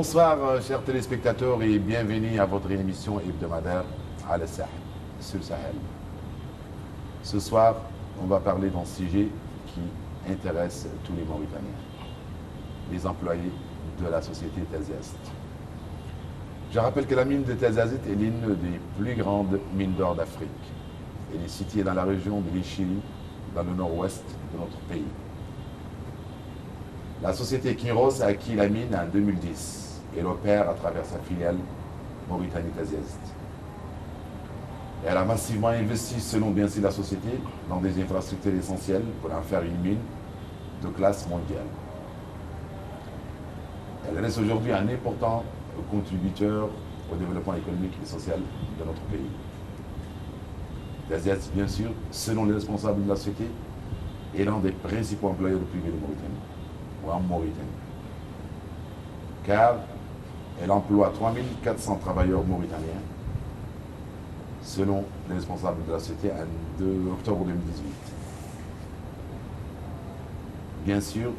Bonsoir chers téléspectateurs et bienvenue à votre émission hebdomadaire Al Sahel, sur le Sahel. Ce soir, on va parler d'un sujet qui intéresse tous les Mauritaniens, les employés de la société Tazest. Je rappelle que la mine de Tazazit est l'une des plus grandes mines d'or d'Afrique. Elle est située dans la région de l'Ichiri, dans le nord-ouest de notre pays. La société Kinross a acquis la mine en 2010 et l'opère à travers sa filiale Mauritanie Tazest. Elle a massivement investi, selon bien sûr la société, dans des infrastructures essentielles pour en faire une mine de classe mondiale. Elle reste aujourd'hui un important contributeur au développement économique et social de notre pays. Tazest, bien sûr, selon les responsables de la société, est l'un des principaux employeurs privés de Mauritanie, ou en Mauritanie. Car elle emploie 3400 travailleurs mauritaniens, selon les responsables de la société, en octobre 2018. Bien sûr,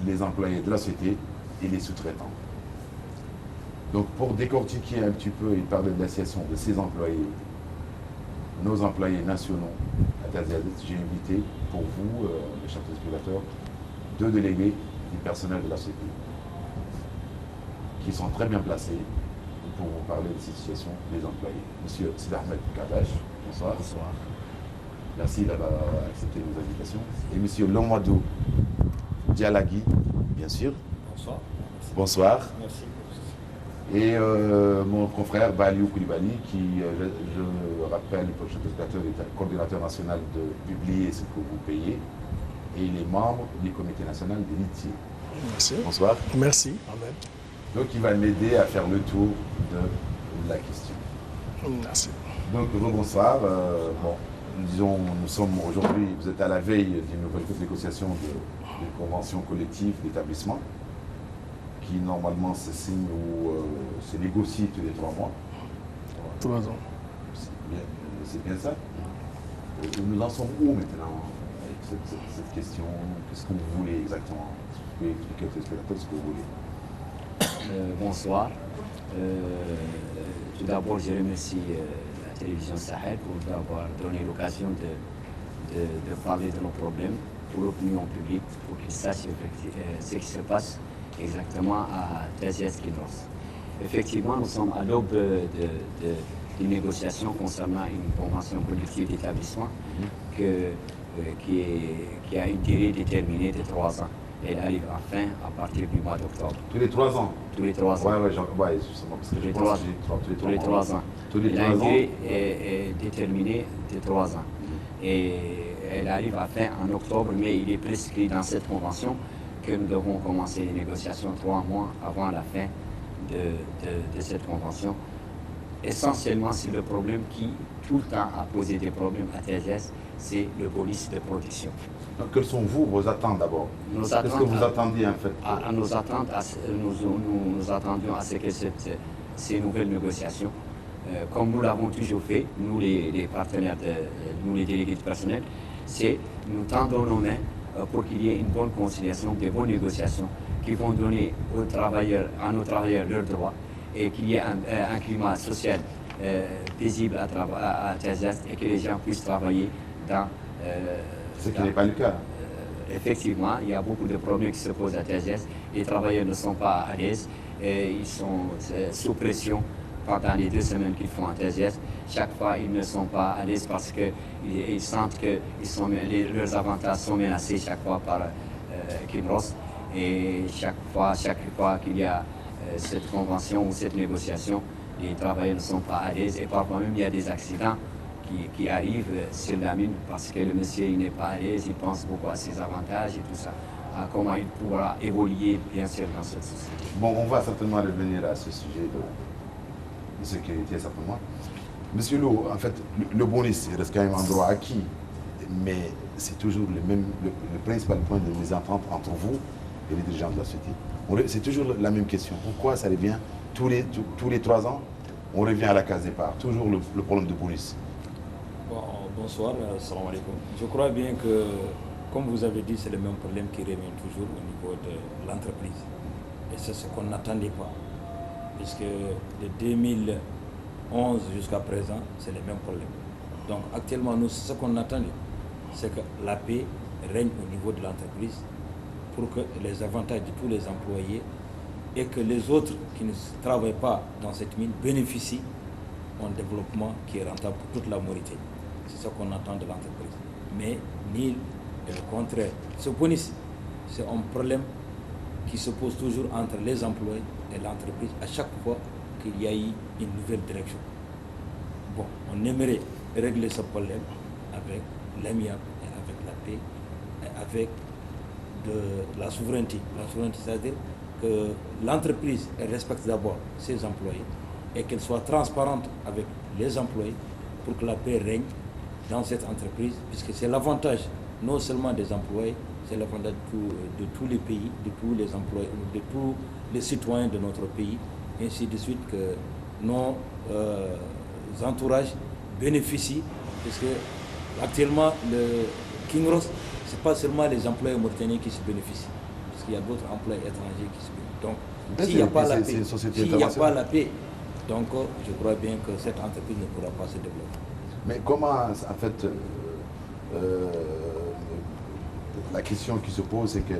les employés de la société et les sous-traitants. Donc pour décortiquer un petit peu et parler de la situation de ces employés, nos employés nationaux à Tazest, j'ai invité pour vous, mes chers téléspectateurs, 2 délégués du personnel de la société qui sont très bien placés pour vous parler de cette situation des employés. Monsieur Sid Ahmed Kadash, bonsoir. Bonsoir. Merci d'avoir accepté nos invitations. Et monsieur Lomadou Dialagui, bien sûr. Bonsoir. Merci. Bonsoir. Merci. Et mon confrère Baliou Koulibaly, qui, je rappelle, pour le téléspectateur, est coordinateur national de publier ce que vous payez, et il est membre du comité national des litiers. Merci. Bonsoir. Merci. Amen. Donc il va m'aider à faire le tour de la question. Merci. Donc bonsoir. Bon, disons, nous sommes aujourd'hui, vous êtes à la veille d'une nouvelle négociation d'une convention collective d'établissement qui normalement se signe ou se négocie tous les 3 mois. 3 ans. C'est bien ça. Nous en sommes où maintenant avec cette question? Qu'est-ce que vous voulez exactement? Vous pouvez expliquer aux téléspectateurs ce que vous voulez. Bonsoir. Tout d'abord, je remercie la télévision Sahel pour avoir donné l'occasion de parler de nos problèmes pour l'opinion publique, pour qu'ils sachent ce qui se passe exactement à Tazest Kinross. Effectivement, nous sommes à l'aube d'une négociation concernant une convention collective d'établissement qui a une durée déterminée de 3 ans. Elle arrive à fin à partir du mois d'octobre. Tous les 3 ans? Tous les 3 ans. Oui, justement, parce que Tous les je 3 pense ans. que Tous les 3 ans. Tous les 3 La ans. durée est déterminée de 3 ans. Et elle arrive à fin en octobre, mais il est prescrit dans cette convention que nous devons commencer les négociations 3 mois avant la fin de cette convention. Essentiellement, c'est le problème qui, tout le temps, a posé des problèmes à Tazest, c'est le police de protection. Donc, quelles sont vos attentes d'abord? Qu'est-ce que vous attendiez en fait? Nos attentes, nous attendions à ce que ces nouvelles négociations, comme nous l'avons toujours fait, nous les partenaires, nous les délégués du personnel, c'est nous tendons nos mains pour qu'il y ait une bonne conciliation, des bonnes négociations qui vont donner à nos travailleurs leurs droits et qu'il y ait un climat social paisible à Tazest et que les gens puissent travailler dans... Ce qui n'est pas le cas. Effectivement, il y a beaucoup de problèmes qui se posent à Tazest. Les travailleurs ne sont pas à l'aise, ils sont sous pression pendant les 2 semaines qu'ils font à Tazest. Chaque fois, ils ne sont pas à l'aise parce qu'ils sentent que leurs avantages sont menacés chaque fois par Kinross. Et chaque fois qu'il y a cette convention ou cette négociation, les travailleurs ne sont pas à l'aise et parfois même il y a des accidents qui arrivent sur la mine parce que le monsieur n'est pas à l'aise, il pense beaucoup à ses avantages et tout ça, à comment il pourra évoluer bien sûr dans cette société. Bon, on va certainement revenir à ce sujet de sécurité certainement. Monsieur Lo, en fait, le bonus reste quand même un droit acquis, mais c'est toujours le principal point de mésentente entre vous et les dirigeants de la société. C'est toujours la même question. Pourquoi ça revient tous les 3 ans? On revient à la case départ, toujours le problème de bonus. Bon, bonsoir, salam alaikum. Je crois bien que, comme vous avez dit, c'est le même problème qui revient toujours au niveau de l'entreprise. Et c'est ce qu'on n'attendait pas. puisque de 2011 jusqu'à présent, c'est les mêmes problèmes. Donc actuellement, nous, ce qu'on attend, c'est que la paix règne au niveau de l'entreprise pour que les avantages de tous les employés et que les autres qui ne travaillent pas dans cette mine bénéficient d'un développement qui est rentable pour toute la Mauritanie. C'est ce qu'on attend de l'entreprise. Mais ni le contraire. Ce bonus, c'est un problème qui se pose toujours entre les employés et l'entreprise à chaque fois qu'il y a eu une nouvelle direction. Bon, on aimerait régler ce problème avec l'amiable et avec la paix et avec de la souveraineté. La souveraineté, c'est-à-dire que l'entreprise respecte d'abord ses employés et qu'elle soit transparente avec les employés pour que la paix règne dans cette entreprise, puisque c'est l'avantage non seulement des employés, c'est l'avantage de tous les pays, de tous les employés, de tous les citoyens de notre pays, ainsi de suite, que nos entourages bénéficient, puisque actuellement le King Ross, ce n'est pas seulement les employés mauritaniens qui se bénéficient, parce qu'il y a d'autres employés étrangers qui se bénéficient. Donc, s'il n'y a pas la paix, donc je crois bien que cette entreprise ne pourra pas se développer. Mais comment, en fait, la question qui se pose, c'est que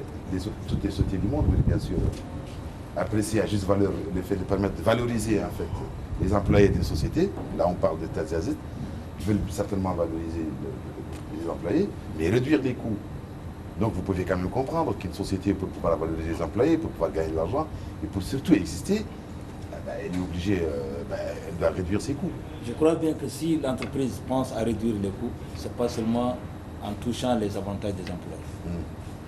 toutes les sociétés du monde veulent bien sûr apprécier à juste valeur le fait de permettre de valoriser en fait les employés d'une société. Là, on parle de Tazazit. Ils veulent certainement valoriser les employés, mais réduire les coûts. Donc, vous pouvez quand même comprendre qu'une société, pour pouvoir valoriser les employés, pour pouvoir gagner de l'argent, et pour surtout exister, elle est obligée, elle doit réduire ses coûts. Je crois bien que si l'entreprise pense à réduire les coûts, ce n'est pas seulement en touchant les avantages des employés.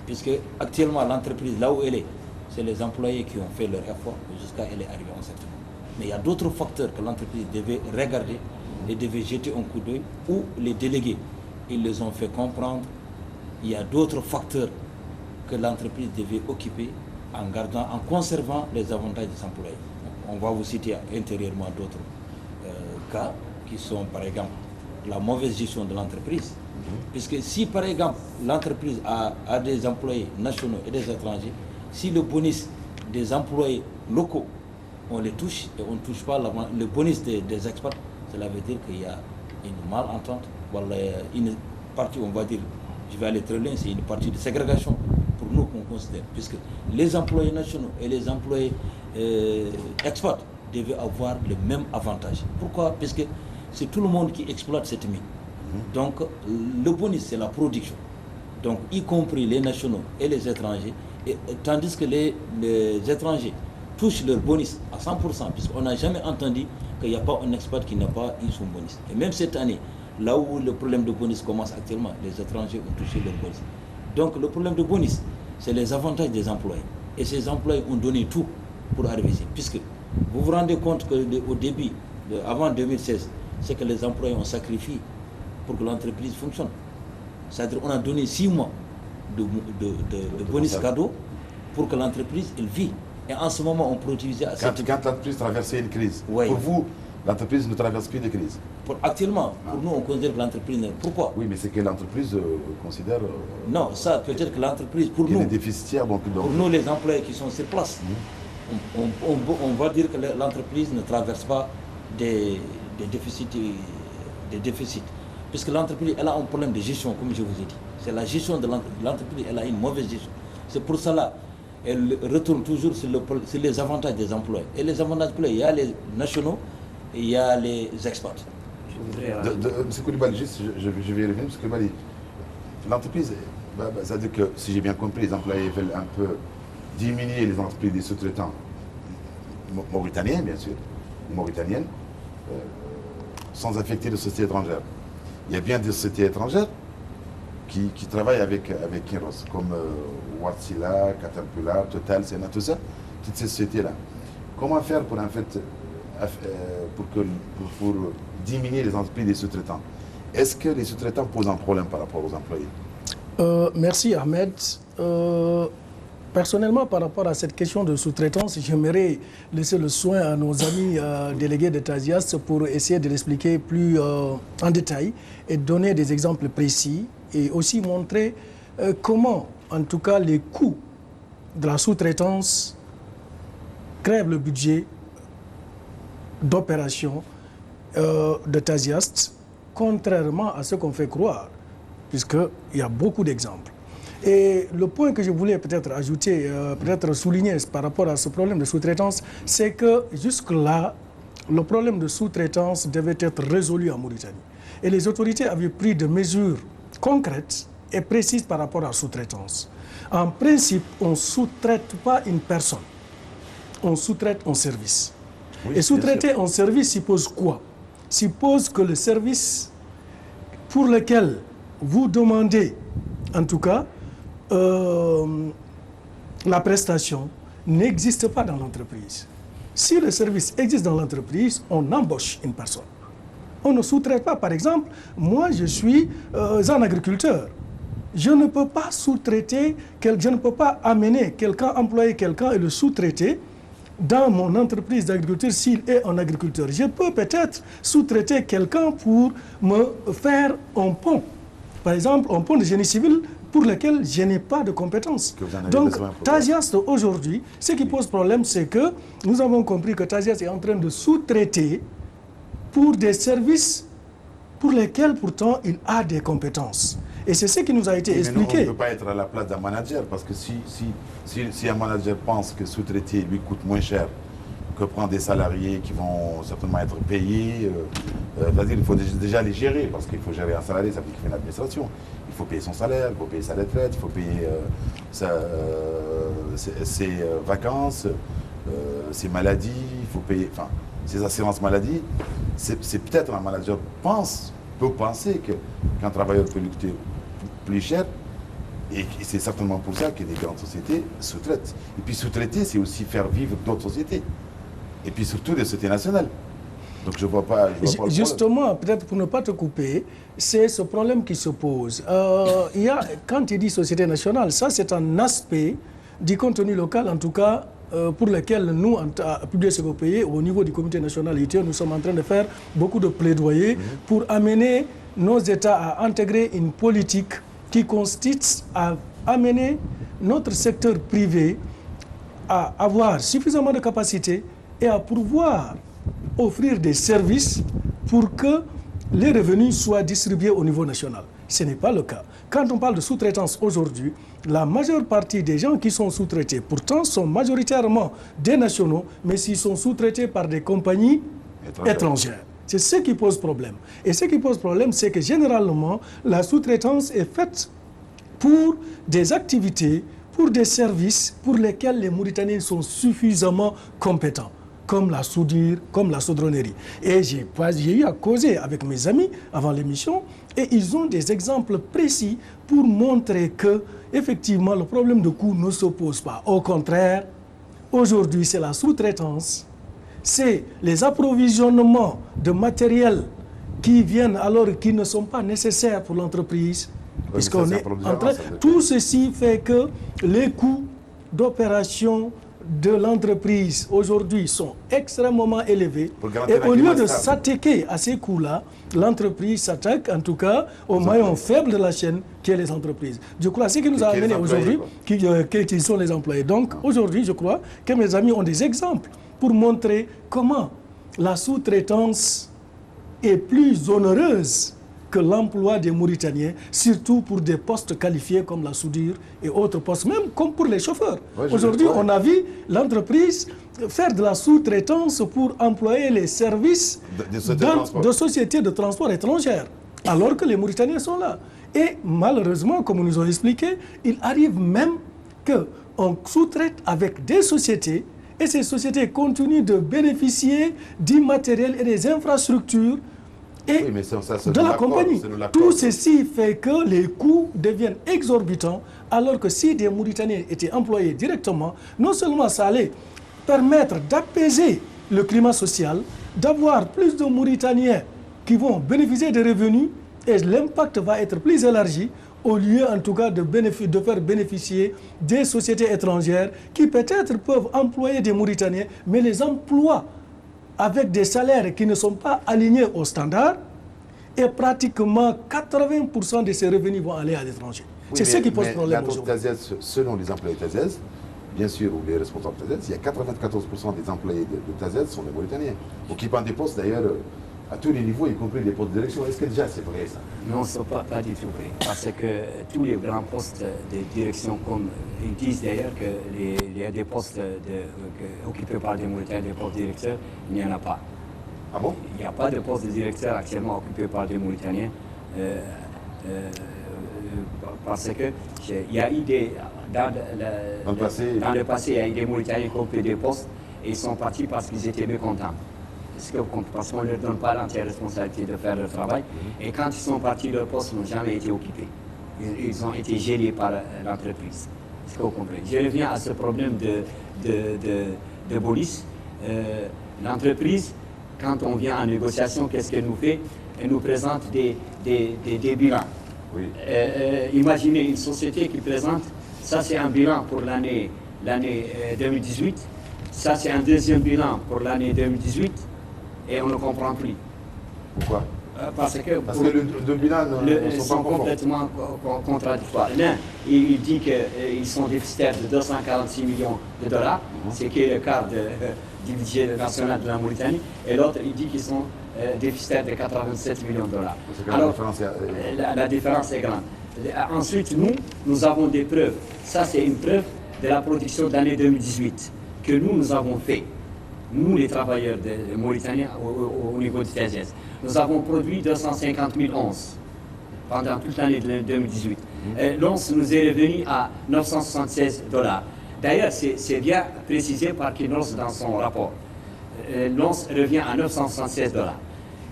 Puisque actuellement, l'entreprise, là où elle est, c'est les employés qui ont fait leur effort jusqu'à elle est arrivée en certain moment. Mais il y a d'autres facteurs que l'entreprise devait regarder et devait jeter un coup d'œil, ou les délégués, ils les ont fait comprendre. Il y a d'autres facteurs que l'entreprise devait occuper en conservant les avantages des employés. On va vous citer intérieurement d'autres cas qui sont, par exemple, la mauvaise gestion de l'entreprise. Puisque si, par exemple, l'entreprise a des employés nationaux et des étrangers, si le bonus des employés locaux, on les touche et on ne touche pas le bonus des expats, cela veut dire qu'il y a une malentente, voilà, une partie, on va dire, je vais aller très loin, c'est une partie de ségrégation pour nous qu'on considère, puisque les employés nationaux et les employés expats devaient avoir le même avantage. Pourquoi? Parce que c'est tout le monde qui exploite cette mine. Donc, le bonus, c'est la production. Donc, y compris les nationaux et les étrangers, tandis que les étrangers touchent leur bonus à 100%, puisqu'on n'a jamais entendu qu'il n'y a pas un expat qui n'a pas eu son bonus. Et même cette année, là où le problème de bonus commence actuellement, les étrangers ont touché leur bonus. Donc, le problème de bonus, c'est les avantages des employés. Et ces employés ont donné tout pour arriver ici. Puisque vous vous rendez compte qu'au début, avant 2016, c'est que les employés ont sacrifié pour que l'entreprise fonctionne. C'est-à-dire qu'on a donné 6 mois de bonus cadeau pour que l'entreprise elle vit. Et en ce moment, on produisait à Quand l'entreprise traversait une crise, oui. Pour vous, l'entreprise ne traverse plus de crise. Actuellement, pour nous, on considère que l'entreprise... Pourquoi? Oui, mais c'est que l'entreprise considère... non, ça peut-être que l'entreprise, pour nous... est déficitaire, donc... Pour nous, les employés qui sont sur place, on va dire que l'entreprise ne traverse pas des déficits. Puisque l'entreprise, elle a un problème de gestion, comme je vous ai dit. C'est la gestion de l'entreprise, elle a une mauvaise gestion. C'est pour cela elle retourne toujours sur les avantages des employés. Et les avantages des employés, il y a les nationaux et il y a les expats. M. Koulibaly, juste, je vais revenir, parce que l'entreprise, c'est-à-dire que, si j'ai bien compris, les employés veulent un peu diminuer les entreprises des sous-traitants mauritaniens, bien sûr, mauritaniennes, sans affecter les sociétés étrangères. Il y a bien des sociétés étrangères qui travaillent avec Kinross, comme Watsila, Caterpillar, Total, Sena, tout ça, toutes ces sociétés-là. Comment faire pour, en fait, pour diminuer les entreprises des sous-traitants? Est-ce que les sous-traitants posent un problème par rapport aux employés? Merci Ahmed. Personnellement, par rapport à cette question de sous-traitance, j'aimerais laisser le soin à nos amis délégués de TASIAS pour essayer de l'expliquer plus en détail et donner des exemples précis et aussi montrer comment, en tout cas, les coûts de la sous-traitance grèvent le budget d'opération de Taziast, contrairement à ce qu'on fait croire, puisqu'il y a beaucoup d'exemples. Et le point que je voulais peut-être ajouter, peut-être souligner par rapport à ce problème de sous-traitance, c'est que jusque-là, le problème de sous-traitance devait être résolu en Mauritanie. Et les autorités avaient pris des mesures concrètes et précises par rapport à la sous-traitance. En principe, on ne sous-traite pas une personne, on sous-traite un service. Oui, et sous-traiter un service suppose quoi? Suppose que le service pour lequel vous demandez, en tout cas, la prestation n'existe pas dans l'entreprise. Si le service existe dans l'entreprise, on embauche une personne. On ne sous-traite pas. Par exemple, moi je suis un agriculteur. Je ne peux pas sous-traiter, je ne peux pas amener quelqu'un, employer quelqu'un et le sous-traiter dans mon entreprise d'agriculture s'il est un agriculteur. Je peux peut-être sous-traiter quelqu'un pour me faire un pont. Par exemple, un pont de génie civil pour lequel je n'ai pas de compétences. Donc, Taziast aujourd'hui, ce qui pose problème, c'est que nous avons compris que Taziast est en train de sous-traiter pour des services pour lesquels pourtant il a des compétences. Et c'est ce qui nous a été expliqué. Mais on ne peut pas être à la place d'un manager, parce que si un manager pense que sous-traiter lui coûte moins cher que prendre des salariés qui vont certainement être payés, il faut déjà les gérer, parce qu'il faut gérer un salarié, ça veut dire qu'il fait une administration. Il faut payer son salaire, il faut payer sa retraite, il faut payer ses vacances, ses maladies, il faut payer ses assurances maladie. C'est peut-être un manager peut penser qu'un travailleur peut lui coûter plus cher, et c'est certainement pour ça que les grandes sociétés sous-traitent. Et puis sous-traiter, c'est aussi faire vivre d'autres sociétés, et puis surtout des sociétés nationales. Donc je ne vois pas justement, peut-être pour ne pas te couper, c'est ce problème qui se pose. Quand il dit société nationale, ça c'est un aspect du contenu local, en tout cas, pour lequel nous, en public pays, au niveau du comité national ITE, nous sommes en train de faire beaucoup de plaidoyer pour amener nos États à intégrer une politique qui consiste à amener notre secteur privé à avoir suffisamment de capacité et à pouvoir offrir des services pour que les revenus soient distribués au niveau national. Ce n'est pas le cas. Quand on parle de sous-traitance aujourd'hui, la majeure partie des gens qui sont sous-traités, pourtant, sont majoritairement des nationaux, mais s'ils sont sous-traités par des compagnies étrangères. C'est ce qui pose problème. Et ce qui pose problème, c'est que généralement, la sous-traitance est faite pour des activités, pour des services pour lesquels les Mauritaniens sont suffisamment compétents, comme la soudure, comme la chaudronnerie. Et j'ai eu à causer avec mes amis avant l'émission, et ils ont des exemples précis pour montrer que, effectivement, le problème de coût ne se pose pas. Au contraire, aujourd'hui, c'est la sous-traitance, c'est les approvisionnements de matériel qui viennent alors qui ne sont pas nécessaires pour l'entreprise. Puisqu'on est en train, tout ceci fait que les coûts d'opération de l'entreprise aujourd'hui sont extrêmement élevés. Et au lieu de s'attaquer à ces coûts-là, l'entreprise s'attaque en tout cas au maillon faible de la chaîne qui est les entreprises. Je crois ce qui nous a amené aujourd'hui, qui sont les employés. Donc aujourd'hui, je crois que mes amis ont des exemples pour montrer comment la sous-traitance est plus onéreuse que l'emploi des Mauritaniens, surtout pour des postes qualifiés comme la soudure et autres postes, même comme pour les chauffeurs. Ouais, aujourd'hui, on a vu l'entreprise faire de la sous-traitance pour employer les services de sociétés de transport étrangères, alors que les Mauritaniens sont là. Et malheureusement, comme nous ont expliqué, il arrive même qu'on sous-traite avec des sociétés, et ces sociétés continuent de bénéficier du matériel et des infrastructures et de la compagnie. Tout ceci fait que les coûts deviennent exorbitants, alors que si des Mauritaniens étaient employés directement, non seulement ça allait permettre d'apaiser le climat social, d'avoir plus de Mauritaniens qui vont bénéficier des revenus, et l'impact va être plus élargi, au lieu en tout cas de faire bénéficier des sociétés étrangères qui peut-être peuvent employer des Mauritaniens, mais les emploient avec des salaires qui ne sont pas alignés aux standards, et pratiquement 80% de ces revenus vont aller à l'étranger. Oui, c'est ce qui pose problème aujourd'hui. Selon les employés Taziast, bien sûr, ou les responsables de TASES, il y a 94% des employés de TASES sont des Mauritaniens, occupant des postes d'ailleurs à tous les niveaux, y compris des postes de direction. Est-ce que déjà c'est vrai ça? Non, ce n'est pas du tout vrai. Parce que tous les grands postes de direction, comme ils disent d'ailleurs qu'il y a des postes occupés par des Mauritaniens, des postes de directeurs, il n'y en a pas. Ah bon? Il n'y a pas de poste de directeur actuellement occupé par des Mauritaniens. Parce que il y a eu dans le passé, il y a eu des Mauritaniens qui ont pris des postes et ils sont partis parce qu'ils étaient mécontents. Parce qu'on ne leur donne pas l'entière responsabilité de faire leur travail. Et quand ils sont partis, leurs postes n'ont jamais été occupés. Ils ont été gérés par l'entreprise. Est-ce que vous comprenez? Je reviens à ce problème de police. L'entreprise, quand on vient en négociation, qu'est-ce qu'elle nous fait? Elle nous présente des bilans. Oui. Imaginez une société qui présente, ça c'est un bilan pour l'année 2018, ça c'est un deuxième bilan pour l'année 2018, et on ne comprend plus. Pourquoi? Parce que les deux bilans sont complètement contradictoires. L'un, il dit qu'ils sont déficitaires de 246 millions de dollars, ce qui est le quart du budget national de la Mauritanie, et l'autre, il dit qu'ils sont déficitaires de 87 millions de dollars. Alors, la différence est grande. Ensuite, nous avons des preuves. Ça, c'est une preuve de la production de l'année 2018 que nous avons fait. Nous, les travailleurs mauritaniens au niveau du TASES. Nous avons produit 250 000 onces pendant toute l'année 2018. L'once nous est revenu à 976 dollars. D'ailleurs, c'est bien précisé par Kinross dans son rapport. L'once revient à 976 dollars.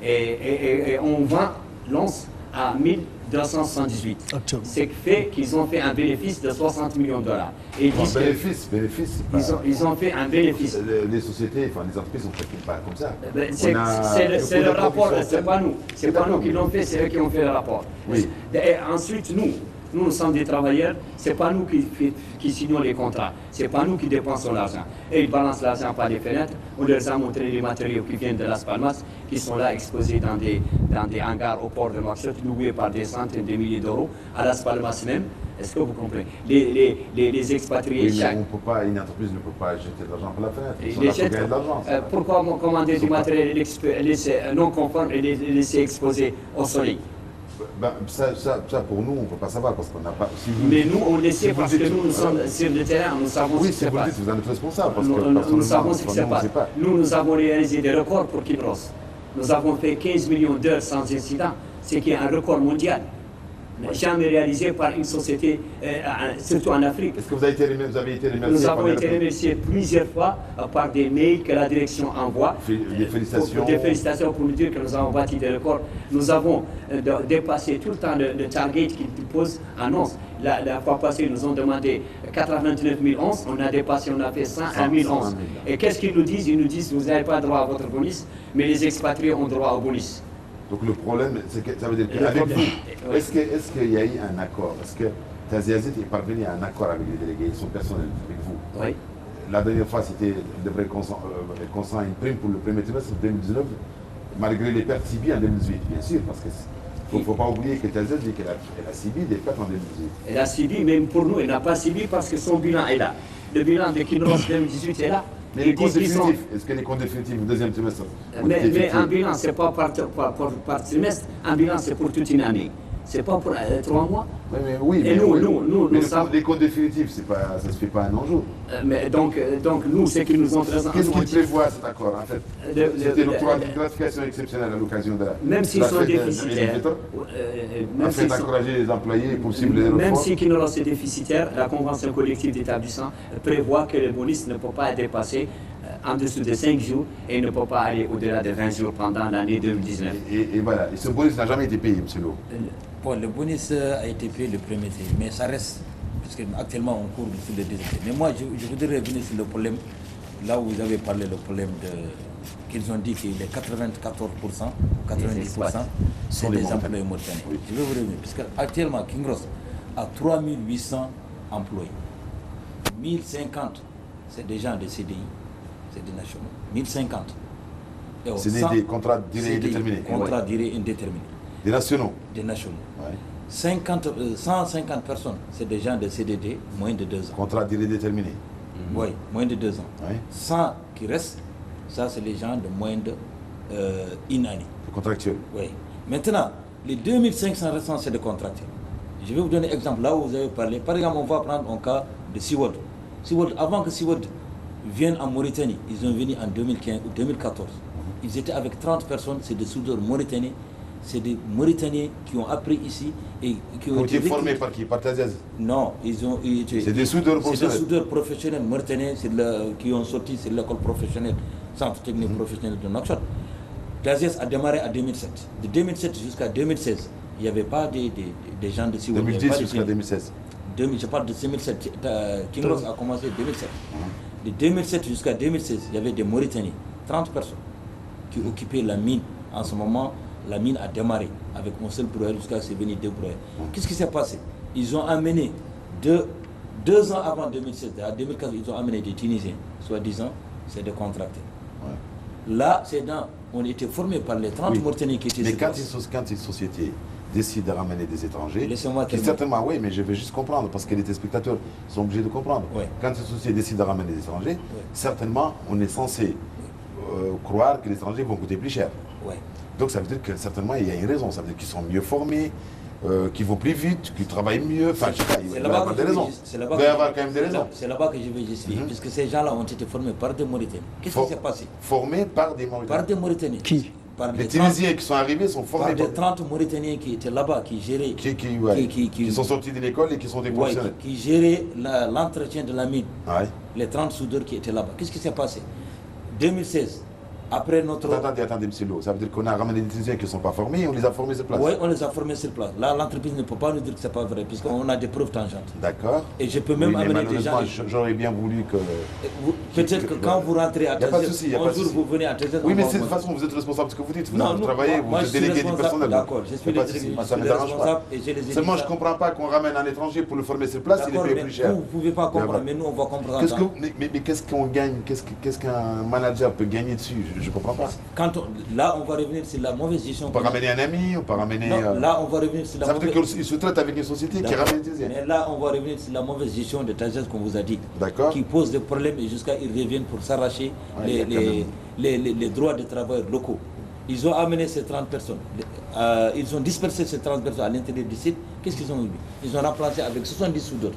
Et on vend l'once à 1278. Ce qui fait qu'ils ont fait un bénéfice de 60 millions de dollars. Et bénéfice, ils ont fait un bénéfice. Les sociétés, enfin les entreprises ne font pas comme ça. C'est le rapport, c'est pas nous. C'est pas nous qui l'ont fait, c'est eux qui ont fait le rapport. Oui. Et ensuite, nous sommes des travailleurs, c'est pas nous qui signons les contrats, c'est pas nous qui dépensons l'argent. Et ils balancent l'argent par les fenêtres. On leur a montré les matériaux qui viennent de Las Palmas, qui sont là exposés dans des hangars au port de Nouakchott, loués par des centaines de milliers d'euros, à Las Palmas même. Est-ce que vous comprenez? Les expatriés... Oui, mais une entreprise ne peut pas jeter de l'argent par la fenêtre. Ils jettent de l'argent. Pourquoi commander du matériel non conforme et les laisser exposer au soleil? Ça, pour nous, on ne peut pas savoir parce qu'on n'a pas... Mais nous, on le sait parce que nous sommes sur le terrain, nous savons ce qui se passe. Vous en êtes responsable parce que nous savons ce qui se passe. Nous avons réalisé des records pour Kinross. Nous avons fait 15 millions d'heures sans incident, ce qui est un record mondial. Jamais réalisé par une société, surtout en Afrique. Est-ce que vous avez été remercié? Nous avons été remerciés plusieurs fois par des mails que la direction envoie. Des félicitations. Des félicitations pour nous dire que nous avons bâti des records. Nous avons dépassé tout le temps le target qu'ils posent en onces. La fois passée, ils nous ont demandé 89 000 onces. On a dépassé, on a fait 101 000 onces. Et qu'est-ce qu'ils nous disent? Ils nous disent vous n'avez pas droit à votre bonus, mais les expatriés ont droit au bonus. Donc le problème, c'est que ça veut dire qu'avec vous, est-ce qu'il y a eu un accord? Est-ce que TASES est parvenu à un accord avec les délégués, ils sont personnels avec vous? Oui. La dernière fois, c'était devrait consent une prime pour le premier trimestre 2019, malgré les pertes subies en 2018, bien sûr, parce qu'il ne faut pas oublier que TASES dit qu'elle a subi des pertes en 2018. Elle a subi, même pour nous, elle n'a pas subi parce que son bilan est là. Le bilan de Kinross 2018 est là. Mais les comptes définitifs, est-ce que les comptes définitifs au deuxième trimestre? Mais un bilan, ce n'est pas par trimestre, un bilan, c'est pour toute une année. Ce n'est pas pour 3 mois. Oui, et nous savons... les comptes définitifs, ça ne se fait pas en un jour. Mais donc, nous, ce qu'ils nous ont présenté... Qu'est-ce qu'il prévoit cet accord, en fait? C'était l'octroi d'une gratification exceptionnelle à l'occasion de la... Même s'ils sont déficitaires... Afin d'encourager les employés pour cibler les reformes. Même si Kinross est déficitaire, la convention collective d'établissement prévoit que le bonus ne peut pas être dépassé en dessous de 5 jours et ne peut pas aller au-delà de 20 jours pendant l'année 2019. Et voilà. Et ce bonus n'a jamais été payé, M. Lo. Bon, le bonus a été payé le premier jour, mais ça reste, parce qu'actuellement on court sur le deuxième. Mais moi, je voudrais revenir sur le problème, là où vous avez parlé, le problème qu'ils ont dit que les 94% ou 90% sont des employés mauritaniens. Oui. Je vais vous revenir, parce qu'actuellement, Kinross a 3800 employés. 1050, c'est des gens de CDI, c'est des nationaux. 1050. C'est des contrats de durée indéterminée. Contrats de durée indéterminée. Des nationaux. Des nationaux. Ouais. 150 personnes, c'est des gens de CDD, moins de 2 ans. Contrat de durée déterminée. Oui, moins de 2 ans. Oui. 100 qui restent, ça c'est les gens de moins de une année. Contractuel. Oui. Maintenant, les 2500 restants, c'est des contractuels. Je vais vous donner un exemple là où vous avez parlé. Par exemple, on va prendre un cas de Seaworld. Seaworld, avant que Seaworld vienne en Mauritanie, ils ont venu en 2015 ou 2014. Ils étaient avec 30 personnes, c'est des soudeurs mauritaniens. C'est des Mauritaniens qui ont appris ici et qui ont été formés par qui? Par Taziaz? Non, ils ont été... C'est des soudeurs professionnels. C'est des soudeurs professionnels mauritaniens qui ont sorti de l'école professionnelle, centre technique professionnel de Nouakchott. Taziaz a démarré en 2007. De 2007 jusqu'à 2016, il n'y avait pas des gens de Seaworld. 2010 jusqu'à 2016. Je parle de 2007. King Ross a commencé en 2007. De 2007 jusqu'à 2016, il y avait des Mauritaniens, 30 personnes, qui occupaient la mine. En ce moment, la mine a démarré avec un seul broyeur jusqu'à ce venir deux broyeurs. Qu'est-ce qui s'est passé? Ils ont amené, deux ans avant 2016, à 2014, ils ont amené des Tunisiens, soi-disant, c'est des contractés. Ouais. Là, on était formés par les 30 Mauritaniens qui étaient... Mais quand une société décide de ramener des étrangers, certainement, oui, mais je vais juste comprendre, parce que les téléspectateurs sont obligés de comprendre. Ouais. Quand une société décide de ramener des étrangers, certainement, on est censé croire que les étrangers vont coûter plus cher. Ouais. Donc ça veut dire que certainement, il y a une raison. Ça veut dire qu'ils sont mieux formés, qu'ils vont plus vite, qu'ils travaillent mieux. Enfin, je sais pas, il va y avoir des raisons. Il va y avoir quand même des raisons. C'est là-bas que je vais justifier, puisque ces gens-là ont été formés par des Mauritaniens. Qu'est-ce qui s'est passé? Formés par des Mauritaniens. Par des Mauritaniens. Qui? Les Tunisiens qui sont arrivés sont formés par des 30 Mauritaniens qui étaient là-bas, qui géraient... Qui sont sortis de l'école et qui sont des professionnels. Qui géraient l'entretien de la mine. Ouais. Les 30 soudeurs qui étaient là-bas. Qu'est-ce qui s'est passé? 2016, après notre... Attendez, M. Lo, ça veut dire qu'on a ramené des Tunisiens qui ne sont pas formés et on les a formés sur place? Oui, on les a formés sur place. Là, l'entreprise ne peut pas nous dire que ce n'est pas vrai, puisqu'on a des preuves tangentes. D'accord. Et je peux même amener des gens... J'aurais bien voulu que... Peut-être que quand vous rentrez à Taziaz, un jour vous venez à Taziaz... Oui, mais de toute façon, vous êtes responsable de ce que vous dites. Vous travaillez, vous êtes délégué du personnel. D'accord, je suis le responsable et j'ai les éditeurs. Seulement, je ne comprends pas qu'on ramène un étranger pour le former sur place, il est payé plus cher. Vous ne pouvez pas comprendre, mais nous, on va comprendre. Mais qu'est-ce qu'on gagne? Qu'est-ce qu'un manager peut gagner dessus? Je ne comprends pas. Là, on va revenir sur la mauvaise gestion. On peut ramener un ami, on peut ramener... Non, là, on va revenir sur la mauvaise... Ça veut dire qu'il se traite avec une société qui ramène des... Mais là, on va revenir sur la mauvaise gestion de Taziaz, qu'on vous a dit. D'accord. Qui pose des problèmes et jusqu'à ils reviennent pour s'arracher les droits des travailleurs locaux. Ils ont amené ces 30 personnes. Ils ont dispersé ces 30 personnes à l'intérieur du site. Qu'est-ce qu'ils ont eu? Ils ont remplacé avec 70 soudeurs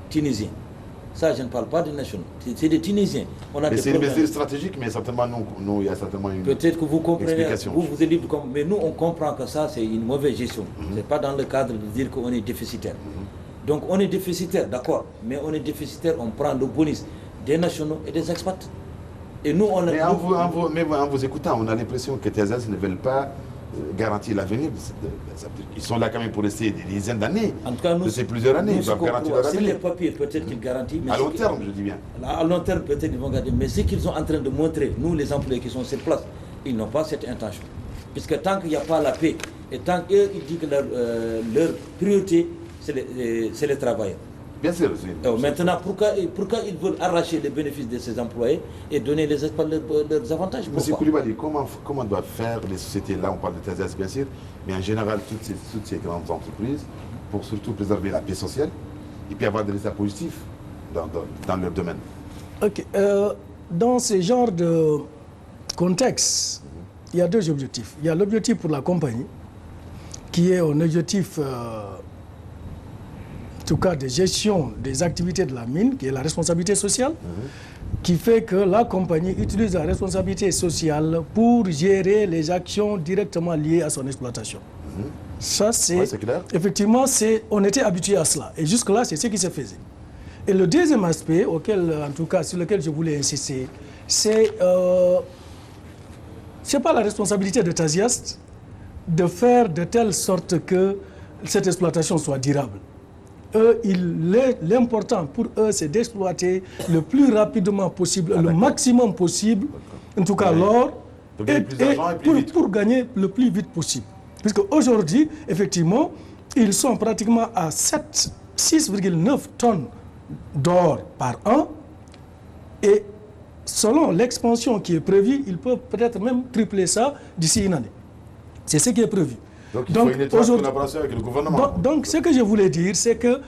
tunisiens. Ça, je ne parle pas des nationaux. C'est des Tunisiens. Mais c'est une mesure stratégique, mais certainement, il y a certainement une peut-être que vous comprenez, vous êtes libre, mais nous, on comprend que ça, c'est une mauvaise gestion. Ce n'est pas dans le cadre de dire qu'on est déficitaire. Donc, on est déficitaire, d'accord, mais on est déficitaire, on prend le bonus des nationaux et des expats. Et nous, on... Mais en vous écoutant, on a l'impression que Taziaz ne veulent pas garantir l'avenir. Ils sont là quand même pour rester des dizaines d'années. En tout cas, nous, c'est plusieurs années. Ils doivent garantir leur avenir. C'est les papiers, peut-être qu'ils garantissent. À long terme, je dis bien. À long terme, peut-être qu'ils vont garantir. Mais ce qu'ils sont en train de montrer, nous, les employés qui sont sur place, ils n'ont pas cette intention. Puisque tant qu'il n'y a pas la paix, et tant qu'eux, ils disent que leur priorité, c'est les travailleurs. Bien sûr. Maintenant, pourquoi ils veulent arracher les bénéfices de ces employés et donner leurs avantages? Monsieur Koulibaly, comment doivent faire les sociétés, là on parle de Taziaz bien sûr, mais en général toutes ces grandes entreprises, pour surtout préserver la paix sociale et puis avoir des résultats positifs dans leur domaine? Ok. Dans ce genre de contexte, il y a deux objectifs. Il y a l'objectif pour la compagnie, qui est un objectif... en tout cas de gestion des activités de la mine, qui est la responsabilité sociale, qui fait que la compagnie utilise la responsabilité sociale pour gérer les actions directement liées à son exploitation. Ça, c'est clair. Effectivement, on était habitué à cela. Et jusque-là, c'est ce qui se faisait. Et le deuxième aspect, en tout cas, sur lequel je voulais insister, c'est pas la responsabilité de Taziaz de faire de telle sorte que cette exploitation soit durable. L'important pour eux, c'est d'exploiter le plus rapidement possible, le maximum possible, en tout cas l'or, pour gagner le plus vite possible. Puisque aujourd'hui, effectivement, ils sont pratiquement à 6,9 tonnes d'or par an. Et selon l'expansion qui est prévue, ils peuvent peut-être même tripler ça d'ici une année. C'est ce qui est prévu. Donc il faut une étroite collaboration avec le gouvernement. Donc ce que je voulais dire, c'est que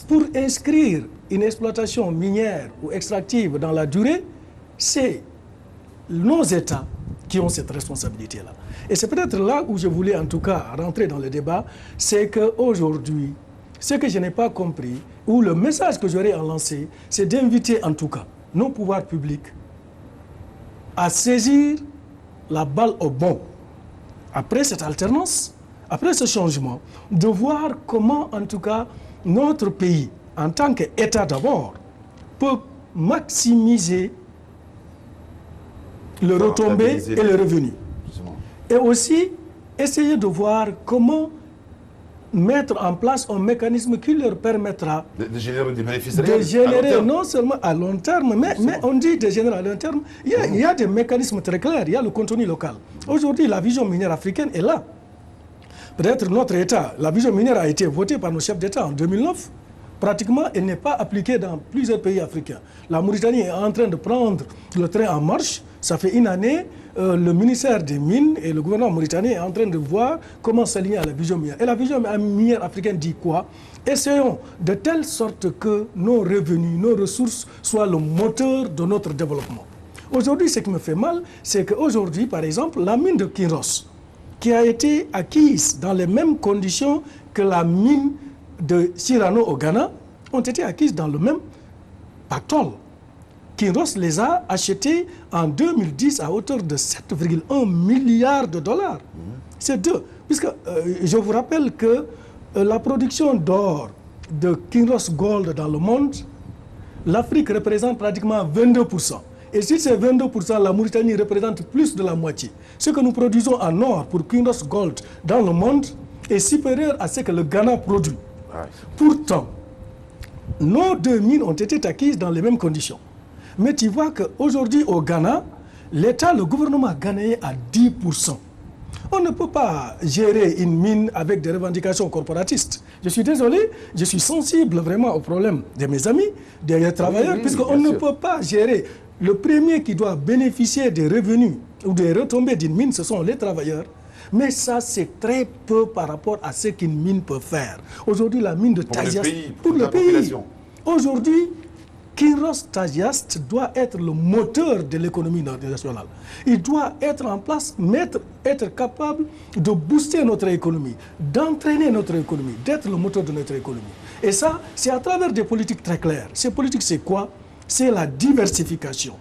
pour inscrire une exploitation minière ou extractive dans la durée, c'est nos États qui ont cette responsabilité-là. Et c'est peut-être là où je voulais en tout cas rentrer dans le débat, c'est qu'aujourd'hui, ce que je n'ai pas compris, ou le message que j'aurais à lancer, c'est d'inviter en tout cas nos pouvoirs publics à saisir la balle au bon. Après cette alternance, après ce changement, de voir comment en tout cas notre pays, en tant qu'État d'abord, peut maximiser le retombé et le revenu. Et aussi, essayer de voir comment mettre en place un mécanisme qui leur permettra de générer des bénéfices de générer non seulement à long terme, mais on dit de générer à long terme. Il y a des mécanismes très clairs, il y a le contenu local. Aujourd'hui, la vision minière africaine est là. Peut-être notre État, la vision minière a été votée par nos chefs d'État en 2009. Pratiquement, elle n'est pas appliquée dans plusieurs pays africains. La Mauritanie est en train de prendre le train en marche. Ça fait une année, le ministère des Mines et le gouvernement mauritanien est en train de voir comment s'aligner à la vision minière. Et la vision minière africaine dit quoi? Essayons de telle sorte que nos revenus, nos ressources soient le moteur de notre développement. Aujourd'hui, ce qui me fait mal, c'est qu'aujourd'hui, par exemple, la mine de Kinross, qui a été acquise dans les mêmes conditions que la mine de Cyrano au Ghana, ont été acquises dans le même pactole. Kinross les a achetées en 2010 à hauteur de 7,1 milliards de dollars. C'est deux. Puisque je vous rappelle que la production d'or de Kinross Gold dans le monde, l'Afrique représente pratiquement 22%. Et si c'est 22%, la Mauritanie représente plus de la moitié. Ce que nous produisons en or pour Kinross Gold dans le monde est supérieur à ce que le Ghana produit. Pourtant, nos deux mines ont été acquises dans les mêmes conditions. Mais tu vois qu'aujourd'hui au Ghana, l'État, le gouvernement ghanéen a 10%. On ne peut pas gérer une mine avec des revendications corporatistes. Je suis désolé, je suis sensible vraiment au problème de mes amis, des travailleurs, puisqu'on ne peut pas gérer. Le premier qui doit bénéficier des revenus ou des retombées d'une mine, ce sont les travailleurs. Mais ça, c'est très peu par rapport à ce qu'une mine peut faire. Aujourd'hui, la mine de Tasiast, pour le pays, aujourd'hui, Kinross Tasiast doit être le moteur de l'économie nationale. Il doit être en place, être capable de booster notre économie, d'entraîner notre économie, d'être le moteur de notre économie. Et ça, c'est à travers des politiques très claires. Ces politiques, c'est quoi? C'est la diversification.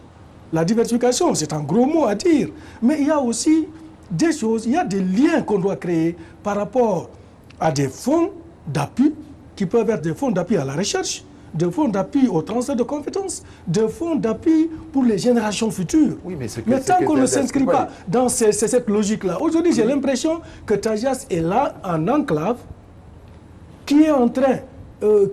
La diversification, c'est un gros mot à dire, mais il y a aussi des choses, il y a des liens qu'on doit créer par rapport à des fonds d'appui, qui peuvent être des fonds d'appui à la recherche, des fonds d'appui au transfert de compétences, des fonds d'appui pour les générations futures. Oui, mais tant qu'on ne s'inscrit pas dans cette logique-là, aujourd'hui j'ai l'impression que Tasiast est là en enclave, qui est en train,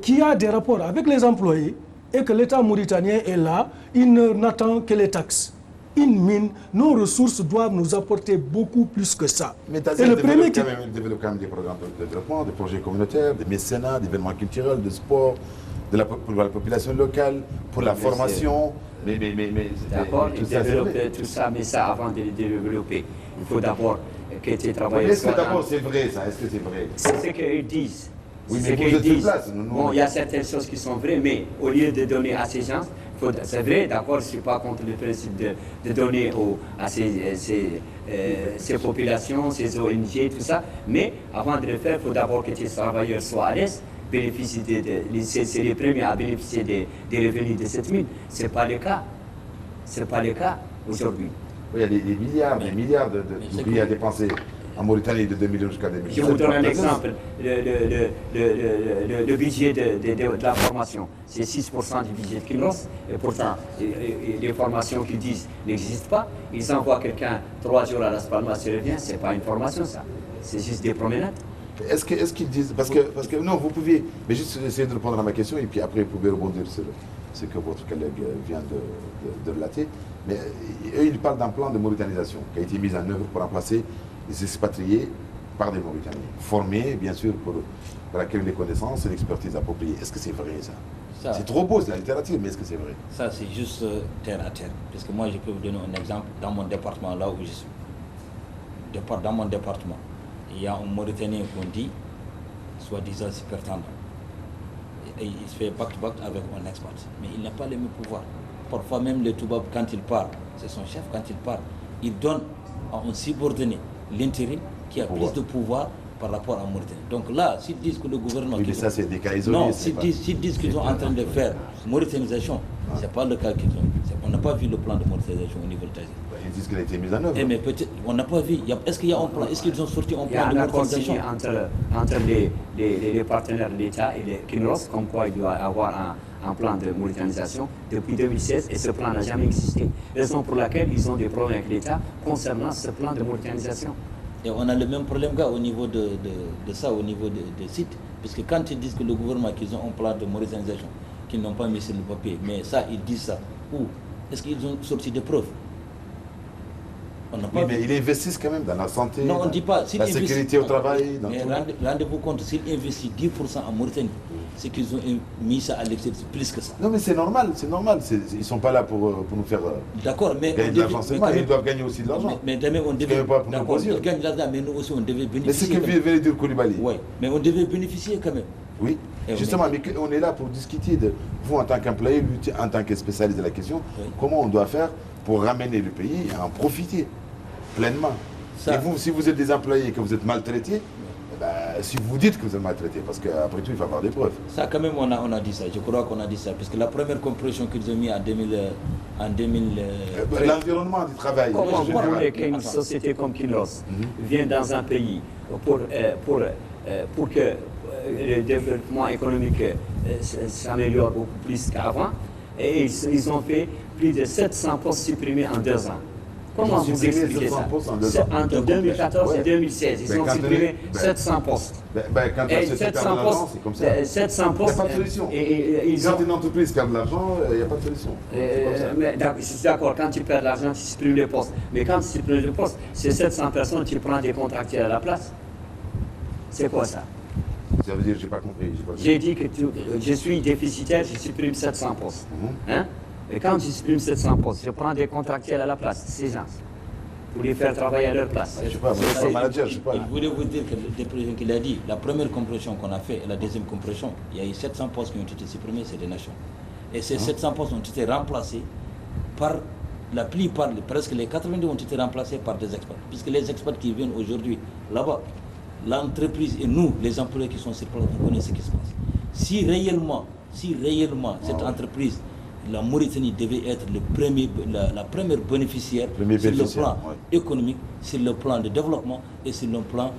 qui a des rapports avec les employés, et que l'État mauritanien est là, il n'attend que les taxes. Une mine, nos ressources doivent nous apporter beaucoup plus que ça. Mais Tasiast développe quand même des programmes de développement, des projets communautaires, des mécénats, d'événements culturels, de sport, pour la population locale, pour la formation. D'accord, il développe tout ça, mais ça, avant de le développer, il faut d'abord que tu travailles. Est-ce que d'abord c'est vrai ça? Est-ce que c'est vrai? C'est ce qu'ils disent. Oui, mais vous êtes sur place. Bon, il y a certaines choses qui sont vraies, mais au lieu de donner à ces gens, c'est vrai, d'accord, je ne suis pas contre le principe de donner à ces populations, ces ONG, tout ça, mais avant de le faire, il faut d'abord que ces travailleurs soient à l'aise, c'est les premiers à bénéficier des revenus de cette mine. Ce n'est pas le cas. Ce n'est pas le cas aujourd'hui. Oui, il y a des milliards de pays à dépenser en Mauritanie de 2000 jusqu'à 2017. Je vous donne un exemple. Le budget de la formation, c'est 6% du budget de Kinross. Et pourtant, les formations qu'ils disent n'existent pas. Ils envoient quelqu'un 3 jours à Las Palmas, il revient. Ce n'est pas une formation, ça. C'est juste des promenades. Est-ce qu'ils disent... Parce que non, vous pouviez... Mais juste essayer de répondre à ma question et puis après, vous pouvez rebondir sur ce que votre collègue vient de relater. Mais eux, ils parlent d'un plan de mauritanisation qui a été mis en œuvre pour remplacer les expatriés par des Mauritaniens, formés, bien sûr, pour acquérir les connaissances et l'expertise appropriée. Est-ce que c'est vrai, ça c'est trop beau, c'est la littérature, mais est-ce que c'est vrai? Ça, c'est juste terre à terre. Parce que moi, je peux vous donner un exemple dans mon département, là où je suis. Dans mon département, il y a un Mauritanien qu'on dit, soi-disant super tendance. il fait back-to-back avec un expert. Mais il n'a pas les mêmes pouvoirs. Parfois même le Toubab, quand il part, c'est son chef, quand il part, il donne à un subordonné l'intérim qui a plus de pouvoir par rapport à Mauritanie. Donc là, s'ils disent que le gouvernement... Oui, mais ça, c'est des cas isolés. Non, s'ils disent qu'ils sont en train de faire mauritanisation, ce n'est pas le cas qu'ils ont. On n'a pas vu le plan de mauritanisation au niveau de Taïs. Ils disent qu'il a été mis en œuvre. Mais peut-être, on n'a pas vu. Est-ce qu'il y a un plan? Est-ce qu'ils ont sorti un plan de mauritanisation? Entre les partenaires de l'État et les KINROS, comme quoi il doit y avoir un plan de mauritanisation depuis 2016 et ce plan n'a jamais existé. Raison pour laquelle ils ont des problèmes avec l'État concernant ce plan de mauritanisation. Et on a le même problème au niveau de ça, au niveau des sites. Parce que quand ils disent que le gouvernement, qu'ils ont un plan de mauritanisation, qu'ils n'ont pas mis sur le papier, mais ça, ils disent ça. Où? Est-ce qu'ils ont sorti des preuves? Oui, mais ils investissent quand même dans la santé, non, on dit pas, la sécurité au travail. Mais rendez-vous compte, s'ils investissent 10% en Mauritanie, c'est qu'ils ont mis ça à l'extérieur, c'est plus que ça. Non, mais c'est normal, c'est normal. Ils ne sont pas là pour nous faire gagner de l'argent seulement, ils doivent gagner aussi de l'argent. Mais demain, on devait... D'accord, ils gagnent de l'argent, mais nous aussi, on devait bénéficier. Mais c'est ce que venait de dire Koulibaly. Oui, mais on devait bénéficier quand même. Oui, justement, mais on est là pour discuter de vous en tant qu'employé, lui en tant que spécialiste de la question, comment on doit faire pour ramener le pays à en profiter pleinement. Ça. Et vous, si vous êtes des employés et que vous êtes maltraités, si vous dites que vous êtes maltraités, parce qu'après tout, il faut avoir des preuves. Ça, quand même, on a dit ça. Je crois qu'on a dit ça. Parce que la première compression qu'ils ont mis en 2000... l'environnement du travail. Comment vous voulez qu'une société comme KINROS vienne dans un pays pour que le développement économique s'améliore beaucoup plus qu'avant, et ils ont fait plus de 700 postes supprimés en 2 ans. Comment vous expliquez ça? Entre 2014 et 2016, ils ont supprimé 700 postes. Quand et 700 postes, c'est comme ça. 700 postes. Il n'y a pas de solution. Quand une entreprise perd de l'argent, il n'y a pas de solution. Je suis d'accord, quand tu perds de l'argent, tu supprimes les postes. Mais quand tu supprimes les postes, c'est 700 personnes, tu prends des contractuels à la place. C'est quoi ça? Ça veut dire, je n'ai pas compris. J'ai dit que je suis déficitaire, je supprime 700 postes. Hein? Et quand je supprime 700 postes, je prends des contractuels à la place, ces gens, pour les faire travailler à leur place. Je ne sais pas, je suis pas manager, je ne sais pas. Je voulais vous dire que des projets qu'il a dit, la première compression qu'on a fait et la deuxième compression, il y a eu 700 postes qui ont été supprimés, c'est des nations. Et ces 700 postes ont été remplacés par la plupart, presque les 90 ont été remplacés par des experts. Puisque les experts qui viennent aujourd'hui là-bas, l'entreprise et nous, les employés qui sont sur place, on connaît ce qui se passe. Si réellement cette entreprise, la Mauritanie devait être la première bénéficiaire sur le plan économique, sur le plan de développement et sur le plan